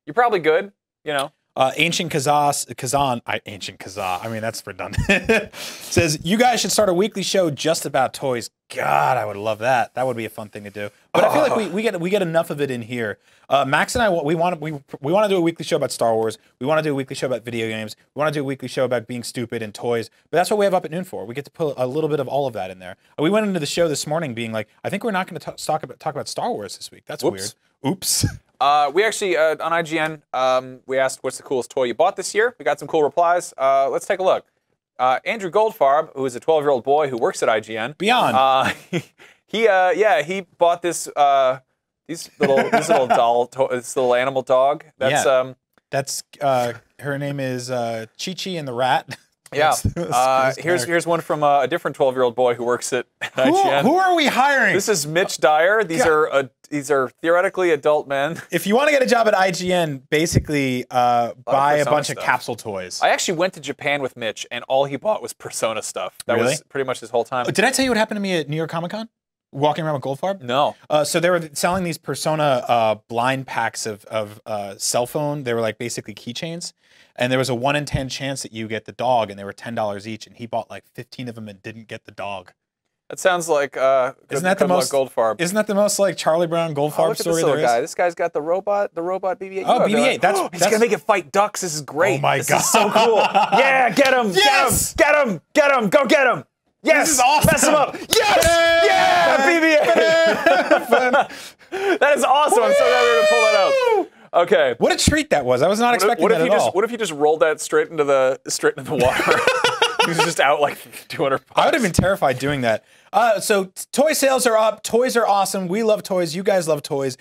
You're probably good. You know. Ancient Kazan, Ancient Kazan, I mean, that's redundant. Says, you guys should start a weekly show just about toys. God, I would love that. That would be a fun thing to do. But I feel like we get enough of it in here. Max and I, we want to do a weekly show about Star Wars. We want to do a weekly show about video games. We want to do a weekly show about being stupid and toys. But that's what we have up at noon for. We get to put a little bit of all of that in there. We went into the show this morning being like, I think we're not going to talk about Star Wars this week. That's weird. Oops. We actually, on IGN, we asked what's the coolest toy you bought this year. We got some cool replies. Let's take a look. Andrew Goldfarb, who is a 12-year-old boy who works at IGN. Beyond. He bought this this little animal dog. That's her name is Chi-Chi and the Rat. Yeah. Here's one from a different 12-year-old boy who works at IGN. Who are we hiring? This is Mitch Dyer. These are theoretically adult men. If you want to get a job at IGN, basically buy a bunch of capsule toys. I actually went to Japan with Mitch, and all he bought was Persona stuff. That was pretty much his whole time. Did I tell you what happened to me at New York Comic Con? Walking around with Goldfarb? No. So they were selling these Persona blind packs of cell phone. They were like basically keychains. And there was a 1 in 10 chance that you get the dog, and they were $10 each. And he bought like 15 of them and didn't get the dog. That sounds like isn't that the most Goldfarb? Isn't that the most like Charlie Brown Goldfarb story there is? Guy. This guy's got the robot BB-8. Oh, BB-8. Like, he's gonna make it fight ducks. This is great. Oh my God, this is so cool. Yeah, get him. Yes! Get him. Go get him. Yes! This is awesome! Mess him up! Yes! Yeah! BB-8! That is awesome! I'm so glad we were able to pull that out. Okay. What a treat that was. I was not expecting that at all. What if you just rolled that straight into the water? He was just out like 200 bucks. I would have been terrified doing that. So toy sales are up. Toys are awesome. We love toys. You guys love toys.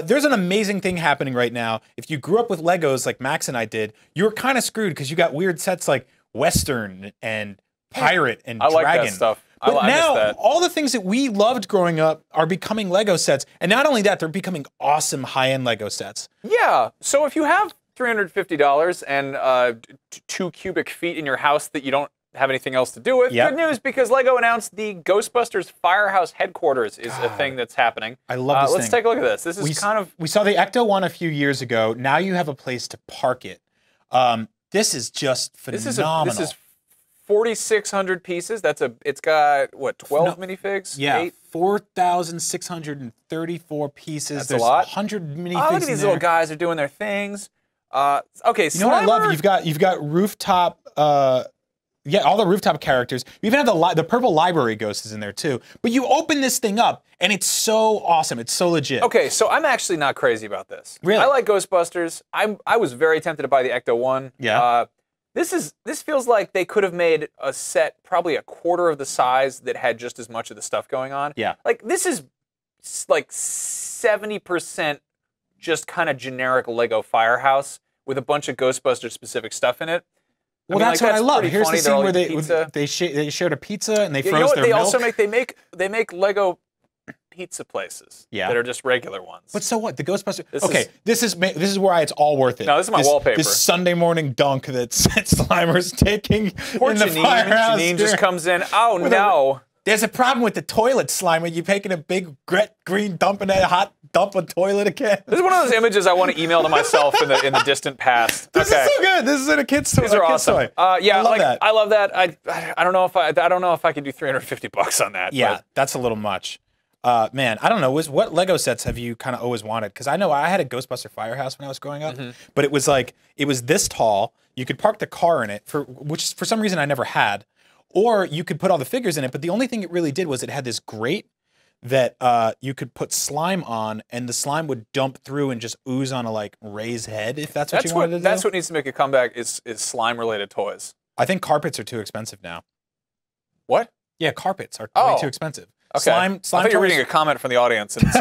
There's an amazing thing happening right now. If you grew up with Legos like Max and I did, you were kind of screwed because you got weird sets like Western and Pirate and Dragon. I like that stuff. But now, that. all the things that we loved growing up are becoming Lego sets. And not only that, they're becoming awesome high-end Lego sets. Yeah. So if you have $350 and 2 cubic feet in your house that you don't have anything else to do with, good news, because Lego announced the Ghostbusters Firehouse headquarters is a thing that's happening. I love this Let's take a look at this. This is We saw the Ecto one a few years ago. Now you have a place to park it. This is just phenomenal. This is 4,600 pieces. It's got what, 12 minifigs? Yeah, 8? 4,634 pieces. That's There's a lot. 100 minifigs. Oh, look at these little guys are doing their things. Okay, you know what I love? You've got rooftop. All the rooftop characters. You even have the purple library ghost is in there too. But you open this thing up, and it's so awesome. It's so legit. Okay, so I'm actually not crazy about this. Really? I like Ghostbusters. I was very tempted to buy the Ecto one. Yeah. This feels like they could have made a set probably a quarter of the size that had just as much of the stuff going on. Yeah. Like this is like 70% just kind of generic Lego Firehouse with a bunch of Ghostbusters specific stuff in it. Well, that's what I love. Here's the scene where they shared a pizza and they froze their milk. They make Lego pizza places that are just regular ones. But so what? The Ghostbusters. This is why it's all worth it. No, this is my wallpaper. This Sunday morning dunk that Slimer's taking Poor in the firehouse. Janine just comes in. Oh no! There's a problem with the toilet, Slimer. You taking a big green dump in that hot dump a toilet again. This is one of those images I want to email to myself in the distant past. This is so good. This is in a kid's toy. These are awesome. Toy. Yeah, I love that. I don't know if I could do $350 on that. Yeah, that's a little much. Man, I don't know. What Lego sets have you kind of always wanted? Because I know I had a Ghostbuster Firehouse when I was growing up, but it was this tall. You could park the car in it, which for some reason I never had, or you could put all the figures in it. But the only thing it really did was it had this grate that you could put slime on, and the slime would dump through and just ooze on a Ray's head. If that's what you wanted to do. That's what needs to make a comeback is slime related toys. I think carpets are too expensive now. What? Yeah, carpets are way too expensive. Okay. Slime I thought you were reading a comment from the audience, and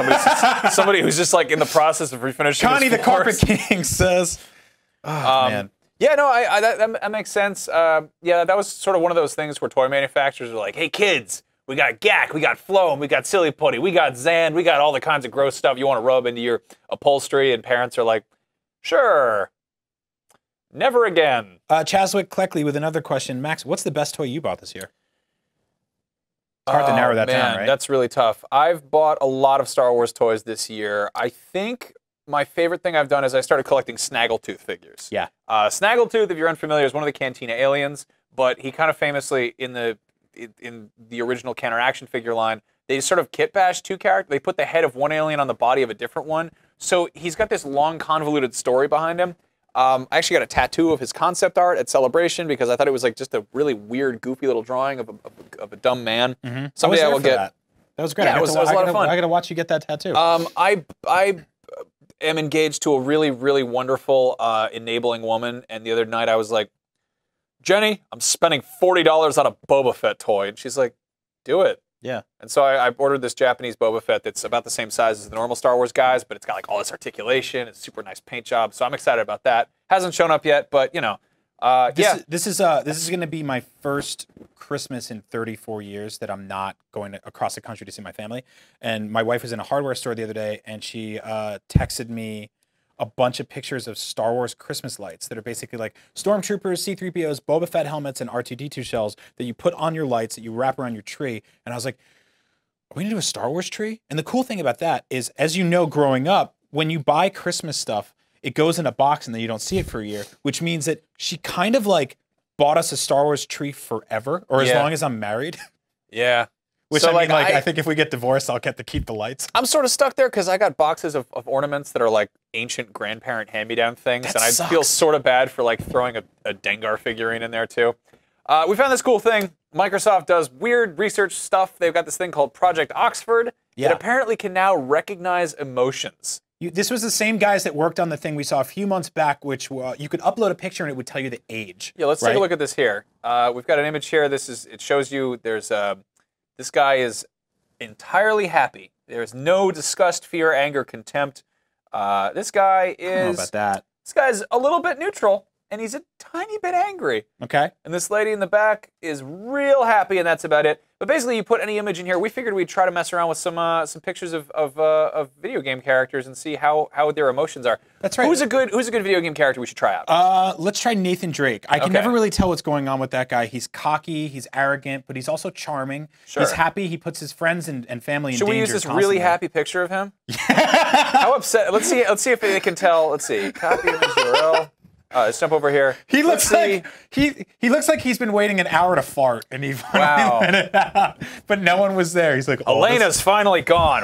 somebody who's just in the process of refinishing. Connie the Carpet King says, "Oh man." Yeah, no, that makes sense. Yeah, that was sort of one of those things where toy manufacturers are like, "Hey, kids, we got Gak, we got Floam, we got Silly Putty, we got Zand, we got all the kinds of gross stuff you want to rub into your upholstery," and parents are like, "Sure." Never again. Chaswick Cleckley with another question. Max, what's the best toy you bought this year? Hard to narrow that down, right? That's really tough. I've bought a lot of Star Wars toys this year. I think my favorite thing I've done is I started collecting Snaggletooth figures. Yeah. Snaggletooth, if you're unfamiliar, is one of the Cantina aliens, but he kind of famously, in the original Counter Action figure line, they sort of kit bash two characters. They put the head of one alien on the body of a different one. So he's got this long, convoluted story behind him. I actually got a tattoo of his concept art at Celebration because I thought it was like just a really weird, goofy little drawing of a dumb man. Someday I will get. That was great. Yeah, it was a lot of fun. I got to watch you get that tattoo. I am engaged to a really, really wonderful, enabling woman, and the other night I was like, Jenny, I'm spending $40 on a Boba Fett toy, and she's like, do it. Yeah. And so I ordered this Japanese Boba Fett that's about the same size as the normal Star Wars guys, but it's got like all this articulation, it's super nice paint job, so I'm excited about that. Hasn't shown up yet, but you know, This is going to be my first Christmas in 34 years that I'm not going across the country to see my family. And my wife was in a hardware store the other day, and she texted me a bunch of pictures of Star Wars Christmas lights that are basically like Stormtroopers, C-3POs, Boba Fett helmets, and R2-D2 shells that you put on your lights that you wrap around your tree. And I was like, are we going to do a Star Wars tree? And the cool thing about that is, as you know, growing up, when you buy Christmas stuff, it goes in a box and then you don't see it for a year, which means that she kind of like bought us a Star Wars tree forever, or as long as I'm married. Yeah. Which so, I mean, I think if we get divorced, I'll get to keep the lights. I'm sort of stuck there because I got boxes of ornaments that are like ancient grandparent hand-me-down things, and I feel sort of bad for like throwing a Dengar figurine in there too. We found this cool thing. Microsoft does weird research stuff. They've got this thing called Project Oxford that apparently can now recognize emotions. This was the same guys that worked on the thing we saw a few months back, which you could upload a picture and it would tell you the age. Yeah, let's take a look at this here. We've got an image here. It shows you there's this guy is entirely happy. There's no disgust, fear, anger, contempt. This guy is. I don't know about that. This guy's a little bit neutral, and he's a tiny bit angry. Okay. And this lady in the back is real happy, and that's about it. But basically, you put any image in here. We figured we'd try to mess around with some pictures of video game characters and see how their emotions are. That's right. Who's a good video game character we should try out? Let's try Nathan Drake. I can never really tell what's going on with that guy. He's cocky, he's arrogant, but he's also charming. Sure. He's happy. He puts his friends and family in danger. Should we use this really happy picture of him? How upset? Let's see if they can tell. Let's see. Copy image URL. Let's jump over here. He looks like he looks like he's been waiting an hour to fart, and he finally went it out. But no one was there. He's like, oh, Elena's finally gone.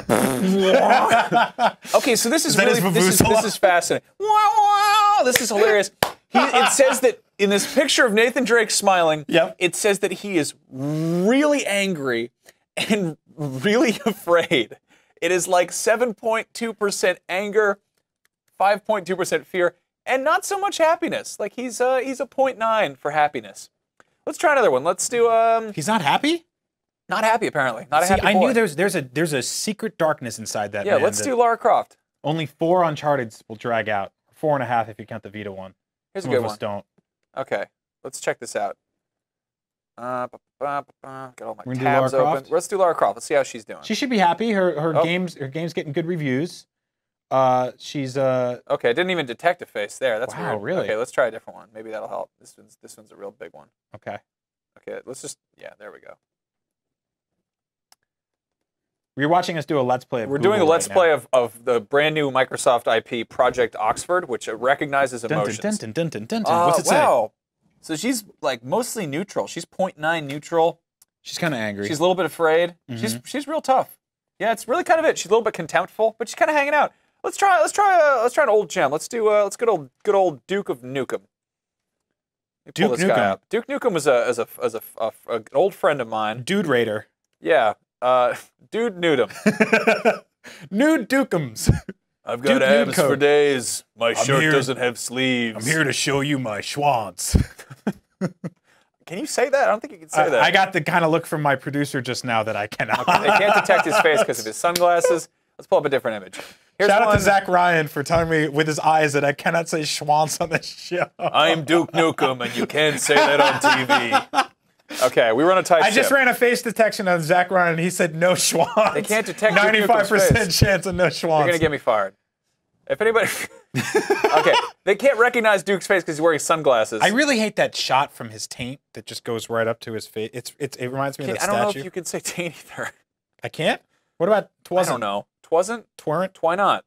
Okay, so this is really this is fascinating. Wow, this is hilarious. It says that in this picture of Nathan Drake smiling, it says that he is really angry and really afraid. It is like 7.2% anger, 5.2% fear. And not so much happiness. Like he's a 0.9 for happiness. Let's try another one. Let's do He's not happy? Not happy apparently. Not a happy boy. I knew there's a secret darkness inside that man. Yeah, let's do Lara Croft. Only 4 Uncharted's will drag out. 4.5 if you count the Vita one. Here's a good one. Some of us don't. Okay. Let's check this out. Got all my tabs open. Let's do Lara Croft. Let's see how she's doing. She should be happy. Her game's getting good reviews. She's okay. I didn't even detect a face there. That's wow, weird. Really? Okay, let's try a different one. Maybe that'll help. This one's a real big one. Okay. Okay, let's just there we go. You're watching us do a let's play. We're doing a let's play of the brand new Microsoft IP Project Oxford, which recognizes emotions. What's it say? Wow. So she's like mostly neutral. She's 0.9 neutral. She's kind of angry. She's a little bit afraid. She's real tough. Yeah, it's really kind of it. She's a little bit contemptful, but she's kind of hanging out. Let's try an old gem. Let's do good old Duke of Nukem. Duke this Nukem. Guy up. Duke Nukem was an old friend of mine. Dude Raider. Yeah. Dude Nudem. Nude Dukums. I've got abs for days. My shirt doesn't have sleeves. I'm here to show you my schwanz. Can you say that? I don't think you can say that. I got the kind of look from my producer just now that I cannot. Okay, they can't detect his face because of his sunglasses. Let's pull up a different image. Here's Shout out to Zach Ryan for telling me with his eyes that I cannot say schwanz on this show. I'm Duke Nukem, and you can't say that on TV. Okay, we run a tight ship. I just ran a face detection on Zach Ryan, and he said no schwanz. They can't detect 95% chance of no schwanz. You're going to get me fired. If anybody, okay, they can't recognize Duke's face because he's wearing sunglasses. I really hate that shot from his taint that just goes right up to his face. It reminds me of the I statue. don't know if you can say taint either. I can't? What about I don't know. Twasn't? Tweren't? Why not?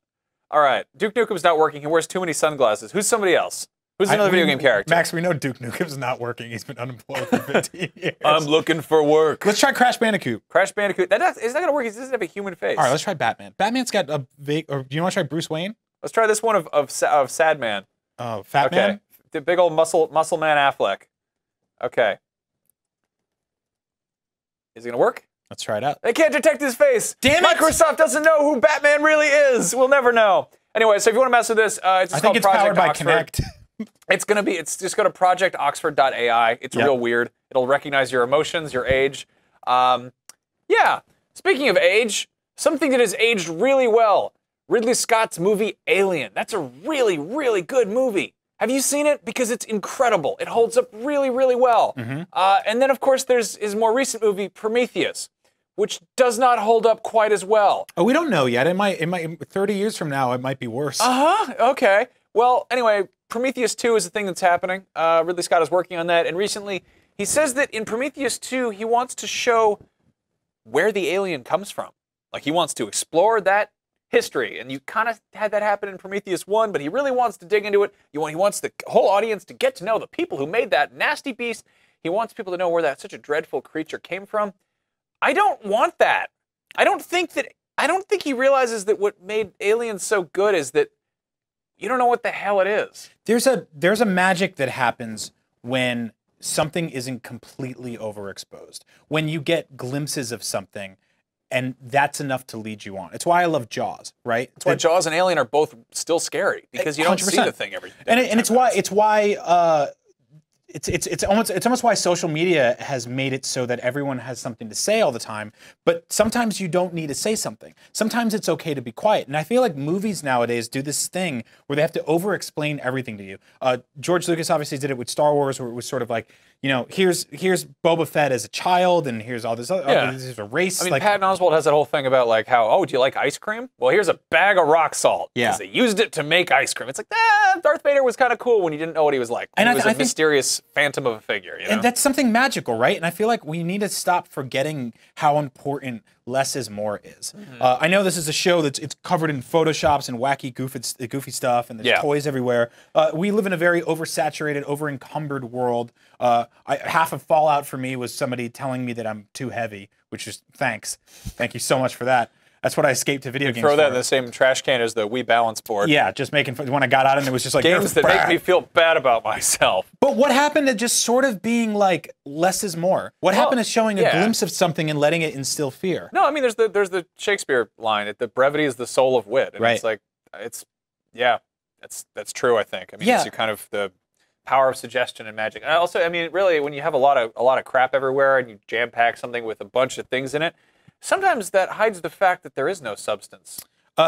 All right, Duke Nukem's not working. He wears too many sunglasses. Who's somebody else? Who's another video game character? Max, we know Duke Nukem's not working. He's been unemployed for 15 years. I'm looking for work. Let's try Crash Bandicoot. Crash Bandicoot. It's not gonna work. He doesn't have a human face. All right, let's try Batman. Batman's got a big. Or do you want to try Bruce Wayne? Let's try this one of Sad Man. Oh, Fat Okay. Man. The big old muscle man Affleck. Okay. Is it gonna work? Let's try it out. They can't detect his face. Damn it! Microsoft doesn't know who Batman really is. We'll never know. Anyway, so if you want to mess with this, it's I just think called it's Project powered by Oxford. Kinect. It's just go to projectoxford.ai. It's Yep. real weird. It'll recognize your emotions, your age. Yeah. Speaking of age, something that has aged really well. Ridley Scott's movie Alien. That's a really, really good movie. Have you seen it? Because it's incredible. It holds up really, really well. And then, of course, there's his more recent movie, Prometheus, which does not hold up quite as well. Oh, we don't know yet. It might 30 years from now, it might be worse. Okay. Well, anyway, Prometheus 2 is the thing that's happening. Ridley Scott is working on that, and recently he says that in Prometheus 2, he wants to show where the alien comes from. Like, he wants to explore that history, and you kind of had that happen in Prometheus 1, but he really wants to dig into it. He wants the whole audience to get to know the people who made that nasty beast. He wants people to know where that such a dreadful creature came from. I don't want that. I don't think he realizes that what made Aliens so good is that you don't know what the hell it is. There's a magic that happens when something isn't completely overexposed. When you get glimpses of something, and that's enough to lead you on. It's why I love Jaws, right? That's why Jaws and Alien are both still scary, because you don't see 100%. the thing every day. And it's why it's almost why social media has made it so that everyone has something to say all the time. But sometimes you don't need to say something. Sometimes it's okay to be quiet. And I feel like movies nowadays do this thing where they have to over-explain everything to you. George Lucas obviously did it with Star Wars, where it was sort of like, you know, here's Boba Fett as a child, and here's all this other, there's a race. I mean, like, Patton Oswalt has that whole thing about like how, oh, do you like ice cream? Well, here's a bag of rock salt. Yeah. 'Cause they used it to make ice cream. It's like, Darth Vader was kind of cool when you didn't know what he was like. And He I was think- a mysterious phantom of a figure, you know? And that's something magical, right? And I feel like we need to stop forgetting how important less is more is. I know this is a show it's covered in Photoshops and wacky, goofy stuff, and there's toys everywhere. We live in a very oversaturated, over-encumbered world. Half of Fallout for me was somebody telling me that I'm too heavy, which is thanks. Thank you so much for that. That's what I escaped to video games Throw that for. in the same trash can as the Wii Balance board. Yeah, just making fun. When I got out and it was just like, Games that make me feel bad about myself. But what happened to just sort of being like less is more? What happened to showing a glimpse of something and letting it instill fear? No, I mean, there's the Shakespeare line that the brevity is the soul of wit. And Right. it's like, that's true, I think. I mean, Yeah. it's kind of the power of suggestion and magic. And also, I mean, really, when you have a lot of crap everywhere and you jam pack something with a bunch of things in it, sometimes that hides the fact that there is no substance.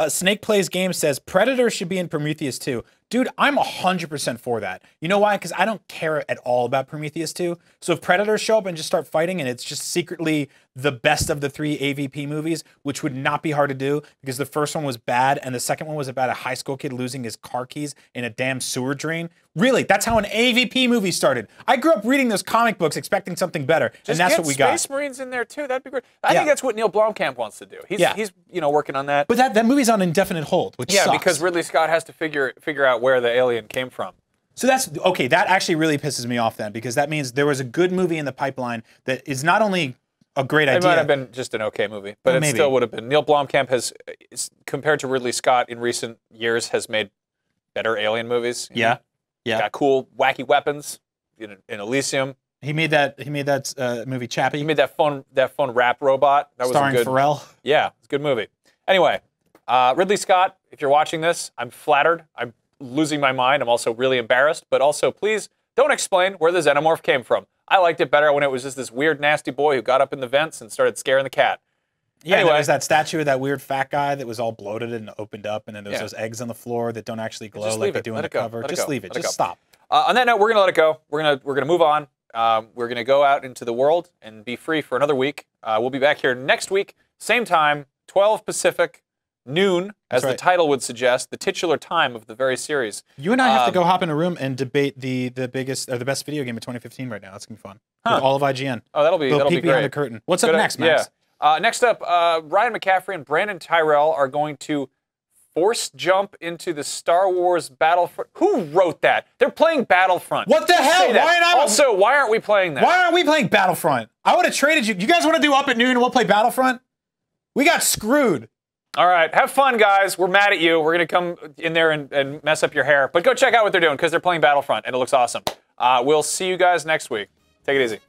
Snake Plays Games says Predator should be in Prometheus 2. Dude, I'm 100% for that. You know why? Because I don't care at all about Prometheus 2. So if Predators show up and just start fighting and it's just secretly the best of the 3 AVP movies, which would not be hard to do because the first one was bad and the second one was about a high school kid losing his car keys in a damn sewer drain. Really, that's how an AVP movie started. I grew up reading those comic books expecting something better, and that's what we got. Space Marines in there too. That'd be great. I think that's what Neil Blomkamp wants to do. He's working on that. But that movie's on indefinite hold, which sucks. Because Ridley Scott has to figure out where the alien came from. So that's okay. That actually really pisses me off then, because that means there was a good movie in the pipeline that is not only a great idea. It might have been just an okay movie, but it still would have been. Neil Blomkamp has, compared to Ridley Scott in recent years, has made better alien movies. Yeah. Got cool, wacky weapons in Elysium. He made that movie Chappie. He made that fun rap robot. That was starring a good, Pharrell. Yeah, it's a good movie. Anyway, Ridley Scott, if you're watching this, I'm flattered. I'm losing my mind. I'm also really embarrassed. But also, please don't explain where the Xenomorph came from. I liked it better when it was just this weird, nasty boy who got up in the vents and started scaring the cat. Yeah, anyway, there was that statue of that weird fat guy that was all bloated and opened up, and then there was those eggs on the floor that don't actually glow like they do in the cover. Just leave it. Just stop. On that note, we're gonna let it go. We're gonna move on. We're gonna go out into the world and be free for another week. We'll be back here next week, same time, 12 Pacific, noon, as right. the title would suggest, the titular time of the very series. You and I have to go hop in a room and debate the biggest or the best video game of 2015 right now. That's gonna be fun. With all of IGN. Oh, that'll be peek great. behind the curtain. What's up next, Max? Yeah. Next up, Ryan McCaffrey and Brandon Tyrell are going to force jump into the Star Wars Battlefront. Who wrote that? They're playing Battlefront. What the hell? Say that. Why not? Also, why aren't we playing that? Why aren't we playing Battlefront? I would have traded you. You guys want to do Up at Noon and we'll play Battlefront? We got screwed. All right, have fun, guys. We're mad at you. We're going to come in there and mess up your hair. But go check out what they're doing because they're playing Battlefront, and it looks awesome. We'll see you guys next week. Take it easy.